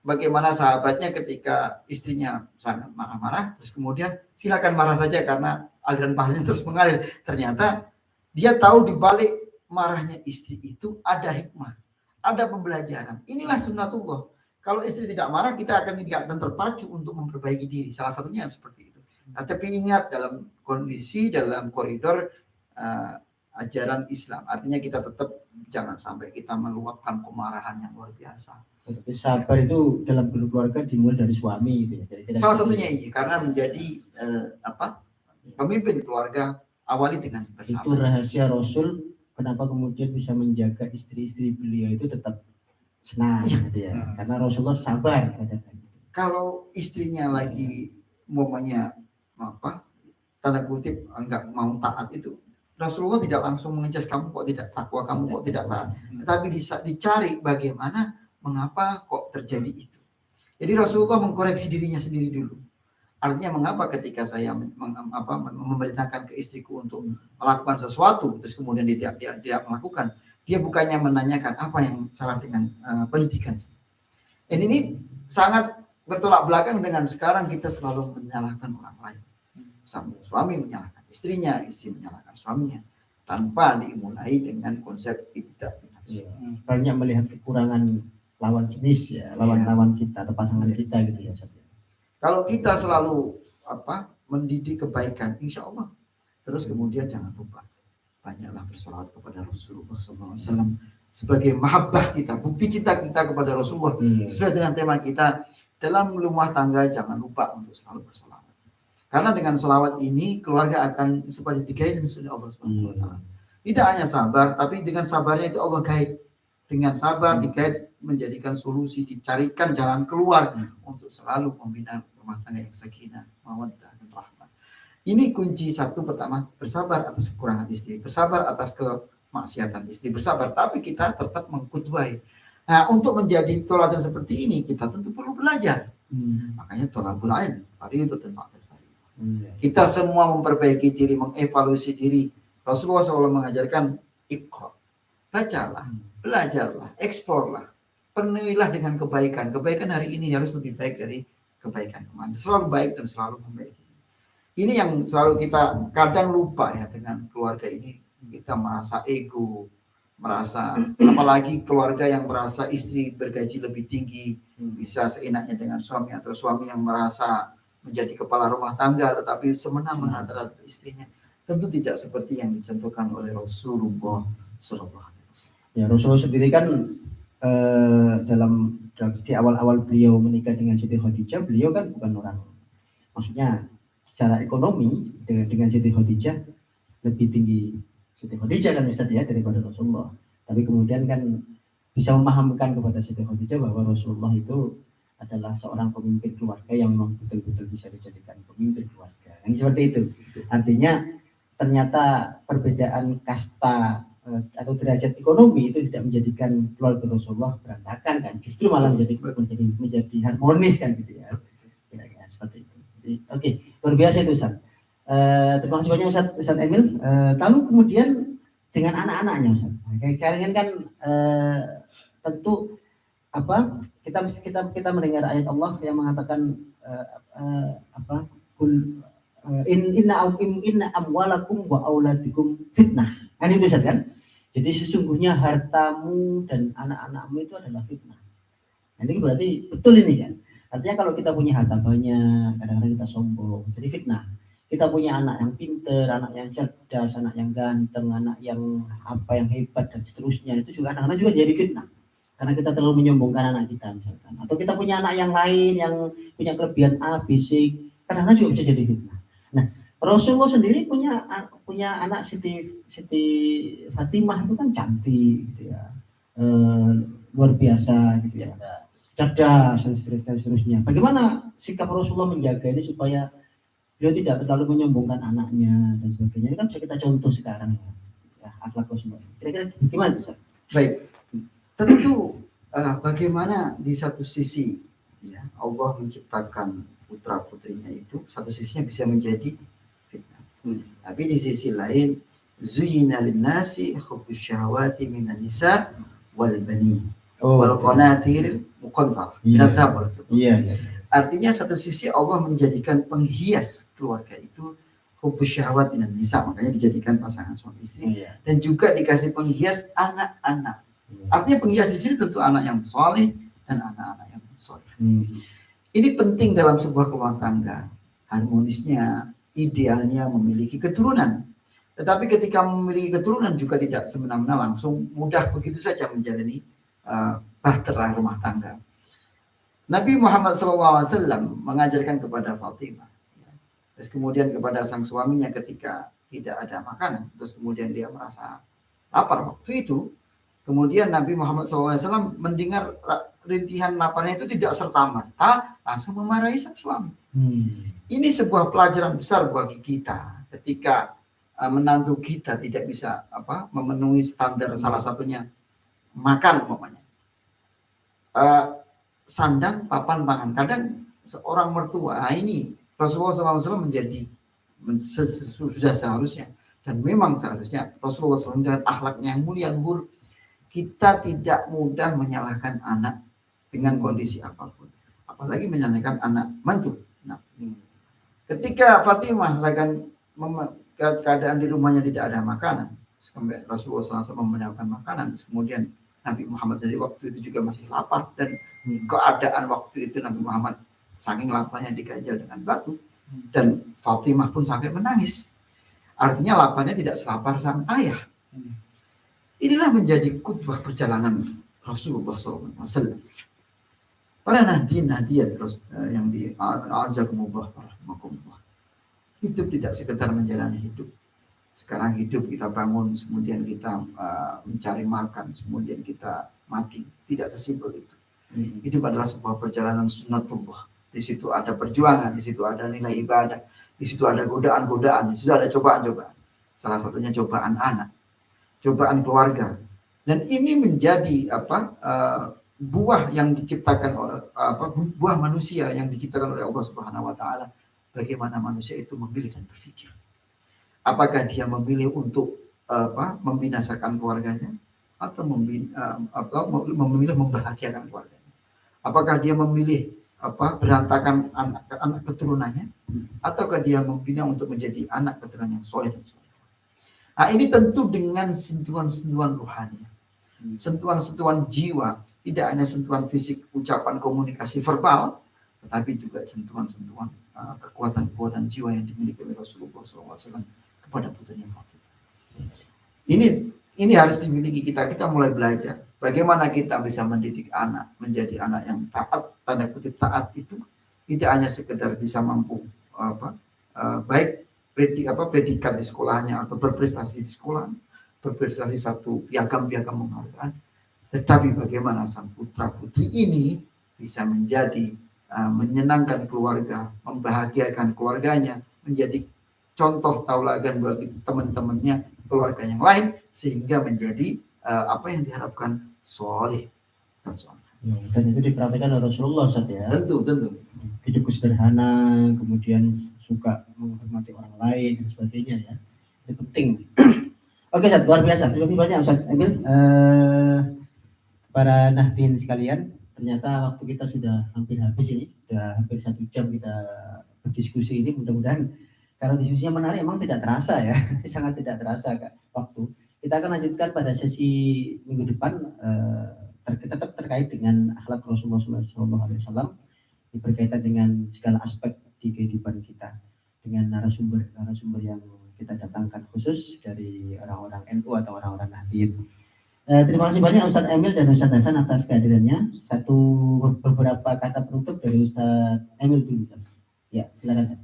bagaimana sahabatnya ketika istrinya sangat marah-marah, terus kemudian silakan marah saja karena aliran pahalanya terus mengalir. Ternyata Dia tahu di balik marahnya istri itu ada hikmah, ada pembelajaran. Inilah sunnatullah. Kalau istri tidak marah, kita akan tidak akan terpacu untuk memperbaiki diri. Salah satunya seperti itu. Nah, tapi ingat dalam kondisi, dalam koridor ajaran Islam. Artinya kita tetap jangan sampai kita meluapkan kemarahan yang luar biasa. Tapi sabar itu dalam keluarga dimulai dari suami gitu ya. Jadi Salah satunya ini karena menjadi pemimpin keluarga awali dengan bersabar. itu rahasia Rasul kenapa kemudian bisa menjaga istri-istri beliau itu tetap senang gitu ya. Karena Rasulullah sabar terhadap itu. Kalau istrinya lagi umpamanya tanda kutip enggak mau taat itu, Rasulullah tidak langsung mengecas kamu kok tidak takwa, kamu kok tidak taat. Tetapi dicari bagaimana, mengapa kok terjadi itu. Jadi Rasulullah mengkoreksi dirinya sendiri dulu. Artinya mengapa ketika saya memerintahkan ke istriku untuk melakukan sesuatu, terus kemudian dia tidak melakukan, dia bukannya menanyakan apa yang salah dengan pendidikan. Ini sangat bertolak belakang dengan sekarang kita selalu menyalahkan orang lain. Suami menyalahkan istrinya, istri menyalahkan suaminya, tanpa dimulai dengan konsep ibda. Banyak melihat kekurangan lawan jenis ya, lawan-lawan kita atau pasangan kita gitu ya. Kalau kita selalu mendidik kebaikan, insya Allah. Terus kemudian jangan lupa banyaklah bersolawat kepada Rasulullah SAW sebagai mahabbah kita, bukti cinta kita kepada Rasulullah. Sesuai dengan tema kita dalam rumah tangga, jangan lupa untuk selalu bersolawat. Karena dengan solawat ini keluarga akan seperti diguide oleh Allah Subhanahu wa taala. Tidak hanya sabar, tapi dengan sabarnya itu Allah guide. Dengan sabar diguide, menjadikan solusi, dicarikan jalan keluar untuk selalu membina rumah tangga yang sakinah, mawaddah dan rahmah. Ini kunci satu pertama, bersabar atas kekurangan istri, bersabar atas kemaksiatan istri, bersabar, tapi kita tetap mengkudwai. Nah, untuk menjadi teladan seperti ini kita tentu perlu belajar. Makanya thalabul ilm, fardhatun ba'da. Kita semua memperbaiki diri, mengevaluasi diri. Rasulullah SAW mengajarkan iqra, bacalah, belajarlah, eksplorlah, penuhilah dengan kebaikan. Kebaikan hari ini harus lebih baik dari kebaikan kemarin. Selalu baik dan selalu membaiki. Ini yang selalu kita kadang lupa ya dengan keluarga ini. Kita merasa ego, merasa apalagi keluarga yang merasa istri bergaji lebih tinggi, bisa seenaknya dengan suami, atau suami yang merasa menjadi kepala rumah tangga tetapi semena-mena terhadap istrinya. Tentu tidak seperti yang dicontohkan oleh Rasulullah SAW. Ya, Rasulullah sendiri kan dalam di awal-awal beliau menikah dengan Siti Khadijah, beliau kan bukan orang, maksudnya secara ekonomi dengan Siti Khadijah lebih tinggi Siti Khadijah kan Ustaz ya daripada Rasulullah. Tapi kemudian kan bisa memahamkan kepada Siti Khadijah bahwa Rasulullah itu adalah seorang pemimpin keluarga yang memang betul-betul bisa dijadikan pemimpin keluarga. Yang seperti itu. Artinya ternyata perbedaan kasta atau derajat ekonomi itu tidak menjadikan keluarga Rasulullah berantakan kan, justru malah menjadi harmonis kan gitu ya. Kira-kira seperti itu. Jadi, oke, luar biasa itu Ustaz. Terima kasih banyak Ustaz Emil. Lalu kemudian dengan anak-anaknya Ustaz. Kalian kan tentu kita mendengar ayat Allah yang mengatakan inna amwalakum wa auladikum fitnah. Kan itu Ustaz kan? Jadi sesungguhnya hartamu dan anak-anakmu itu adalah fitnah. Nah, ini berarti betul ini kan? Artinya kalau kita punya harta banyak, kadang-kadang kita sombong, jadi fitnah. Kita punya anak yang pinter, anak yang cerdas, anak yang ganteng, anak yang yang hebat dan seterusnya, itu juga kadang-kadang juga jadi fitnah. Karena kita terlalu menyombongkan anak kita misalkan. Atau kita punya anak yang lain yang punya kelebihan A, B, C, kadang-kadang juga bisa jadi fitnah. Nah, Rasulullah sendiri punya anak Siti Fatimah itu kan cantik gitu ya, luar biasa gitu ya, cerdas dan seterusnya. Bagaimana sikap Rasulullah menjaga ini supaya beliau tidak terlalu menyombongkan anaknya dan sebagainya? Ini kan bisa kita contoh sekarang ya akhlak Rasulullah. Kira-kira gimana Ustaz? Baik, tentu bagaimana di satu sisi ya Allah menciptakan putra putrinya itu, satu sisinya bisa menjadi fitnah. Tapi di sisi lain, zuyyina lin-nasi hubbus syahawati minan nisa wal bani wal qanatir muqantarah minaz zahab wal fiddah. Artinya satu sisi Allah menjadikan penghias keluarga itu hubus syahwat minan nisa, makanya dijadikan pasangan suami istri, Iya. dan juga dikasih penghias anak-anak. Artinya penghias di sini tentu anak yang soleh dan anak-anak yang soleh. Ini penting dalam sebuah rumah tangga, harmonisnya, idealnya memiliki keturunan. Tetapi ketika memiliki keturunan juga tidak semena-mena langsung mudah begitu saja menjalani bahtera rumah tangga. Nabi Muhammad SAW mengajarkan kepada Fatimah, terus kemudian kepada sang suaminya ketika tidak ada makanan, terus kemudian dia merasa lapar waktu itu. Kemudian Nabi Muhammad SAW mendengar rintihan laparnya itu tidak serta-merta langsung memarahi sang suami. Ini sebuah pelajaran besar bagi kita ketika menantu kita tidak bisa memenuhi standar, salah satunya makan umpamanya. Sandang, papan, pangan. Kadang seorang mertua ini Rasulullah SAW menjadi sudah seharusnya, dan memang seharusnya Rasulullah SAW dengan akhlaknya yang mulia luhur, kita tidak mudah menyalahkan anak dengan kondisi apapun, apalagi menyalahkan anak mantu. Nah, ketika Fatimah keadaan di rumahnya tidak ada makanan, sampai Rasulullah SAW menyiapkan makanan, kemudian Nabi Muhammad sendiri waktu itu juga masih lapar, dan keadaan waktu itu Nabi Muhammad saking laparnya digajal dengan batu, dan Fatimah pun sampai menangis. Artinya laparnya tidak selapar sang ayah. Inilah menjadi khutbah perjalanan Rasulullah SAW. Para nahdiyat yang di'azakumullah warahmatullah. Hidup tidak sekedar menjalani hidup. Sekarang hidup kita bangun, kemudian kita mencari makan, kemudian kita mati. Tidak sesimpel itu. Hidup adalah sebuah perjalanan sunnatullah. Di situ ada perjuangan, di situ ada nilai ibadah, di situ ada godaan-godaan, di situ ada cobaan-cobaan. Salah satunya cobaan anak, cobaan keluarga. Dan ini menjadi buah yang diciptakan buah manusia yang diciptakan oleh Allah Subhanahu wa taala. Bagaimana manusia itu memilih dan berpikir. Apakah dia memilih untuk membinasakan keluarganya atau memilih membahagiakan keluarganya? Apakah dia memilih berantakan anak keturunannya, ataukah dia membina untuk menjadi anak keturunan yang soleh dan soleh? Nah, ini tentu dengan sentuhan-sentuhan rohani, sentuhan-sentuhan jiwa, tidak hanya sentuhan fisik, ucapan, komunikasi verbal, tetapi juga sentuhan-sentuhan kekuatan-kekuatan jiwa yang dimiliki oleh Rasulullah SAW kepada putranya Fatimah. Ini harus dimiliki kita. Kita mulai belajar bagaimana kita bisa mendidik anak menjadi anak yang taat, tanda kutip taat itu tidak hanya sekedar bisa mampu baik predikat di sekolahnya atau berprestasi di sekolah, berprestasi satu piagam-piagam penghargaan, tetapi bagaimana sang putra putri ini bisa menjadi menyenangkan keluarga, membahagiakan keluarganya, menjadi contoh tauladan bagi teman-temannya, keluarga yang lain, sehingga menjadi apa yang diharapkan soleh dan soleh. Dan itu diperhatikan oleh Rasulullah Ustaz ya. Tentu. Hidup sederhana, kemudian suka menghormati orang lain dan sebagainya ya. Itu penting. Oke Ustaz, luar biasa. Terima kasih banyak Ustaz Emil. Para nahdien sekalian, ternyata waktu kita sudah hampir habis ini, sudah hampir 1 jam kita berdiskusi ini. Mudah-mudahan kalau diskusinya menarik, emang tidak terasa ya, sangat tidak terasa Kak, waktu. Kita akan lanjutkan pada sesi minggu depan, tetap terkait dengan akhlak Rasulullah SAW, berkaitan dengan segala aspek di kehidupan kita, dengan narasumber yang kita datangkan khusus dari orang-orang NU atau orang-orang nahdien. Terima kasih banyak Ustadz Emil dan Ustadz Hasan atas kehadirannya. Beberapa kata penutup dari Ustadz Emil dulu. Ya, silakan.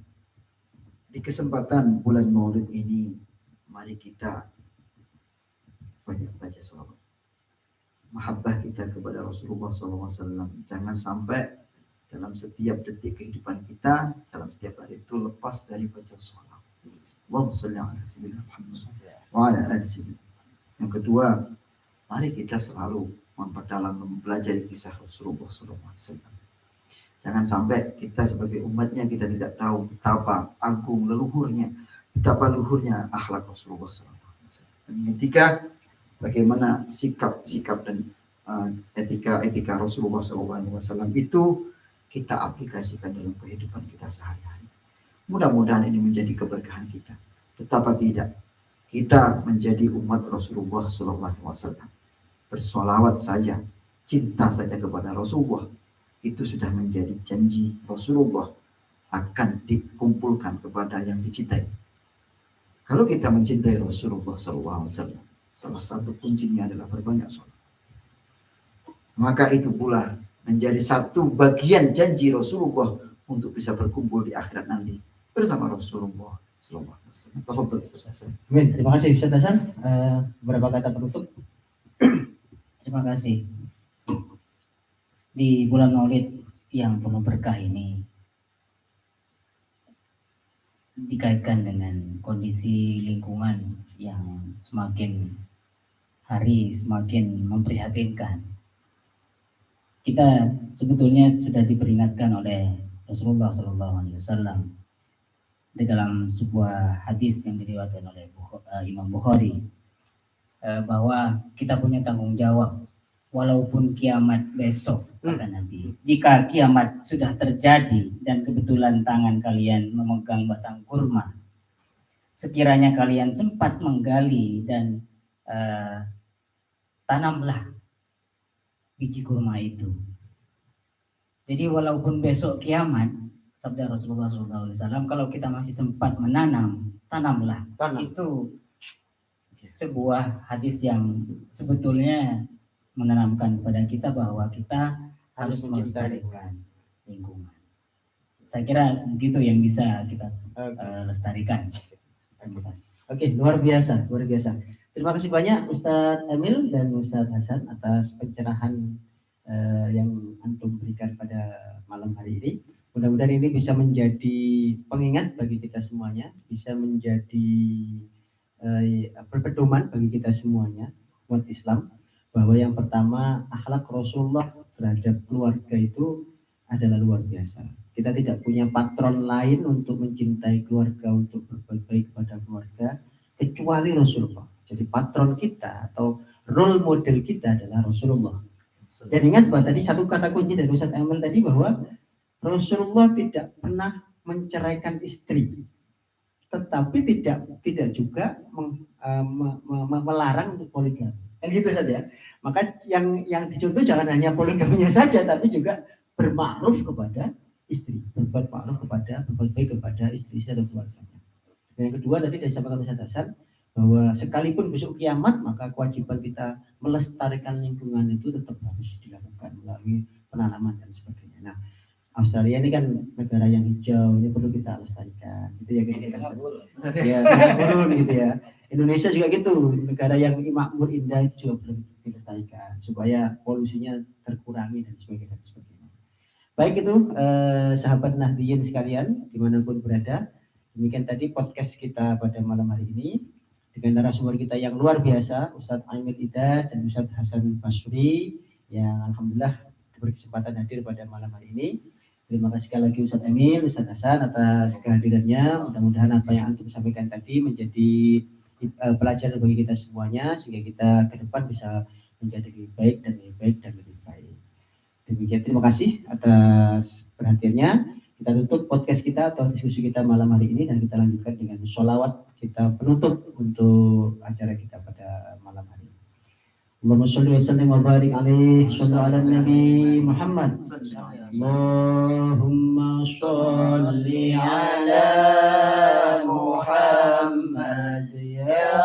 Di kesempatan bulan Maulid ini, mari kita banyak baca sholawat. Mahabbah kita kepada Rasulullah SAW. Jangan sampai dalam setiap detik kehidupan kita, dalam setiap hari itu lepas dari baca sholawat. Allahumma shalli ala sayyidina Muhammad wa ala ali sayyidina. Yang kedua, mari kita selalu memperdalam, mempelajari kisah Rasulullah SAW. Jangan sampai kita sebagai umatnya kita tidak tahu betapa agung leluhurnya, betapa luhurnya akhlak Rasulullah SAW. Dan ketika bagaimana sikap dan etika Rasulullah SAW itu kita aplikasikan dalam kehidupan kita sehari-hari. Mudah-mudahan ini menjadi keberkahan kita. Betapa tidak kita menjadi umat Rasulullah SAW. Bersolawat saja, cinta saja kepada Rasulullah, itu sudah menjadi janji Rasulullah akan dikumpulkan kepada yang dicintai. Kalau kita mencintai Rasulullah SAW, salah satu kuncinya adalah berbanyak sholat. Maka itu pula menjadi satu bagian janji Rasulullah untuk bisa berkumpul di akhirat nanti bersama Rasulullah SAW. Tafadhol Ustaz Hasan. Amin. Terima kasih Ustaz Hasan. Beberapa kata penutup. Terima kasih. Di bulan Maulid yang penuh berkah ini dikaitkan dengan kondisi lingkungan yang semakin hari semakin memprihatinkan. Kita sebetulnya sudah diperingatkan oleh Rasulullah SAW di dalam sebuah hadis yang diriwayatkan oleh Imam Bukhari, bahwa kita punya tanggung jawab walaupun kiamat besok, kata Nabi. Jika kiamat sudah terjadi dan kebetulan tangan kalian memegang batang kurma, sekiranya kalian sempat menggali dan tanamlah biji kurma itu. Jadi walaupun besok kiamat, sabda Rasulullah SAW, kalau kita masih sempat menanam, tanamlah. Itu sebuah hadis yang sebetulnya menanamkan kepada kita bahwa kita harus melestarikan lingkungan. Saya kira begitu yang bisa kita lestarikan. Terima kasih. Oke, luar biasa. Terima kasih banyak Ustadz Emil dan Ustadz Hasan atas pencerahan yang antum berikan pada malam hari ini. Mudah-mudahan ini bisa menjadi pengingat bagi kita semuanya, bisa menjadi pedoman bagi kita semuanya, umat Islam, bahwa yang pertama akhlak Rasulullah terhadap keluarga itu adalah luar biasa. Kita tidak punya patron lain untuk mencintai keluarga, untuk berbuat baik kepada keluarga kecuali Rasulullah. Jadi patron kita atau role model kita adalah Rasulullah. Dan ingat bahwa tadi satu kata kunci dari Ustadz Emil tadi bahwa Rasulullah tidak pernah menceraikan istri, tetapi tidak juga melarang untuk poligami. Kan gitu saja. Maka yang dicontoh jangan hanya poligaminya saja, tapi juga bermakruf kepada istri, berbuat baik kepada istri dan keluarganya. Dan yang kedua tadi dari sahabat Ustaz Hasan, bahwa sekalipun besok kiamat, maka kewajiban kita melestarikan lingkungan itu tetap harus dilakukan melalui penanaman dan sebagainya. Nah, Australia ini kan negara yang hijau, ini perlu kita lestarikan. Gitu ya, gitu ya. Indonesia juga gitu, negara yang makmur indah itu juga perlu dilestarikan supaya polusinya terkurangi dan sebagainya. Baik itu sahabat Nahdiyin sekalian dimanapun berada, demikian tadi podcast kita pada malam hari ini dengan narasumber kita yang luar biasa, Ustadz Amir Ida dan Ustadz Hasan Basri yang alhamdulillah berkesempatan hadir pada malam hari ini. Terima kasih sekali lagi Ustadz Emil, Ustadz Hasan atas kehadirannya. Mudah-mudahan apa yang antum sampaikan tadi menjadi pelajaran bagi kita semuanya sehingga kita ke depan bisa menjadi lebih baik dan lebih baik dan lebih baik. Demikian, terima kasih atas perhatiannya. Kita tutup podcast kita atau diskusi kita malam hari ini dan kita lanjutkan dengan sholawat kita penutup untuk acara kita pada malam hari ini. Allahumma sholli wa sallim wa barik alaihi sallallahu ala nabi Muhammad. Allahumma sholli ala Muhammad ya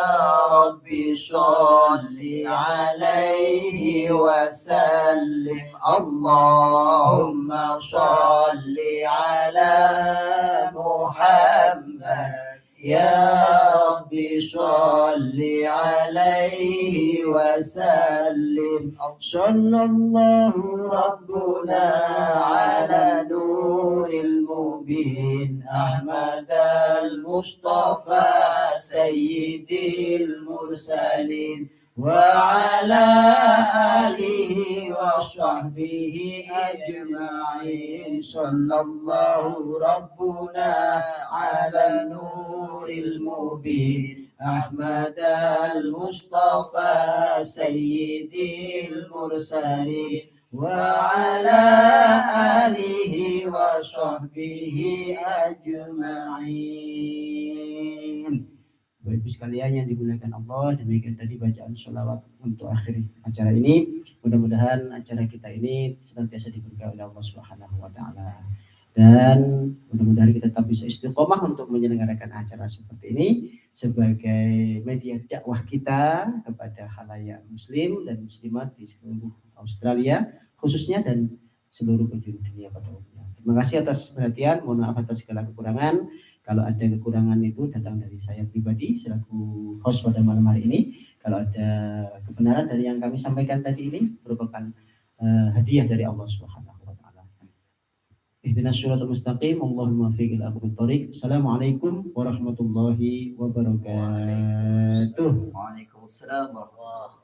Rabbi sholli alaihi wa sallim. Allahumma sholli ala Muhammad ya Rabbi sholli alaihi wa sallim. Sallallahu Rabbuna ala nuril mubin Ahmad al-Mustafa sayyidil mursalin wa ala alihi wa sahbihi ajma'in. Sallallahu Rabbuna ala nuril mubin Ahmad al-Mustafa sayyidil mursalin وعلى آله وصحبه أجمعين. Bapak Ibu sekalian yang dimuliakan Allah, demikian tadi bacaan sholawat untuk akhir acara ini. Mudah-mudahan acara kita ini senantiasa diberkahi oleh Allah Subhanahu wa taala. Dan mudah-mudahan kita tetap bisa istiqomah untuk menyelenggarakan acara seperti ini sebagai media dakwah kita kepada khalayak muslim dan muslimat di seluruh Australia khususnya dan seluruh penjuru dunia pada umumnya. Terima kasih atas perhatian, mohon maaf atas segala kekurangan. Kalau ada kekurangan itu datang dari saya pribadi selaku host pada malam hari ini. Kalau ada kebenaran dari yang kami sampaikan tadi ini merupakan hadiah dari Allah Subhanahu wa taala. Ihdinas siratal mustaqim, Allahumma fiqil aqwamit thoriq. Assalamualaikum warahmatullahi wabarakatuh. Waalaikumsalam warahmatullahi wabarakatuh.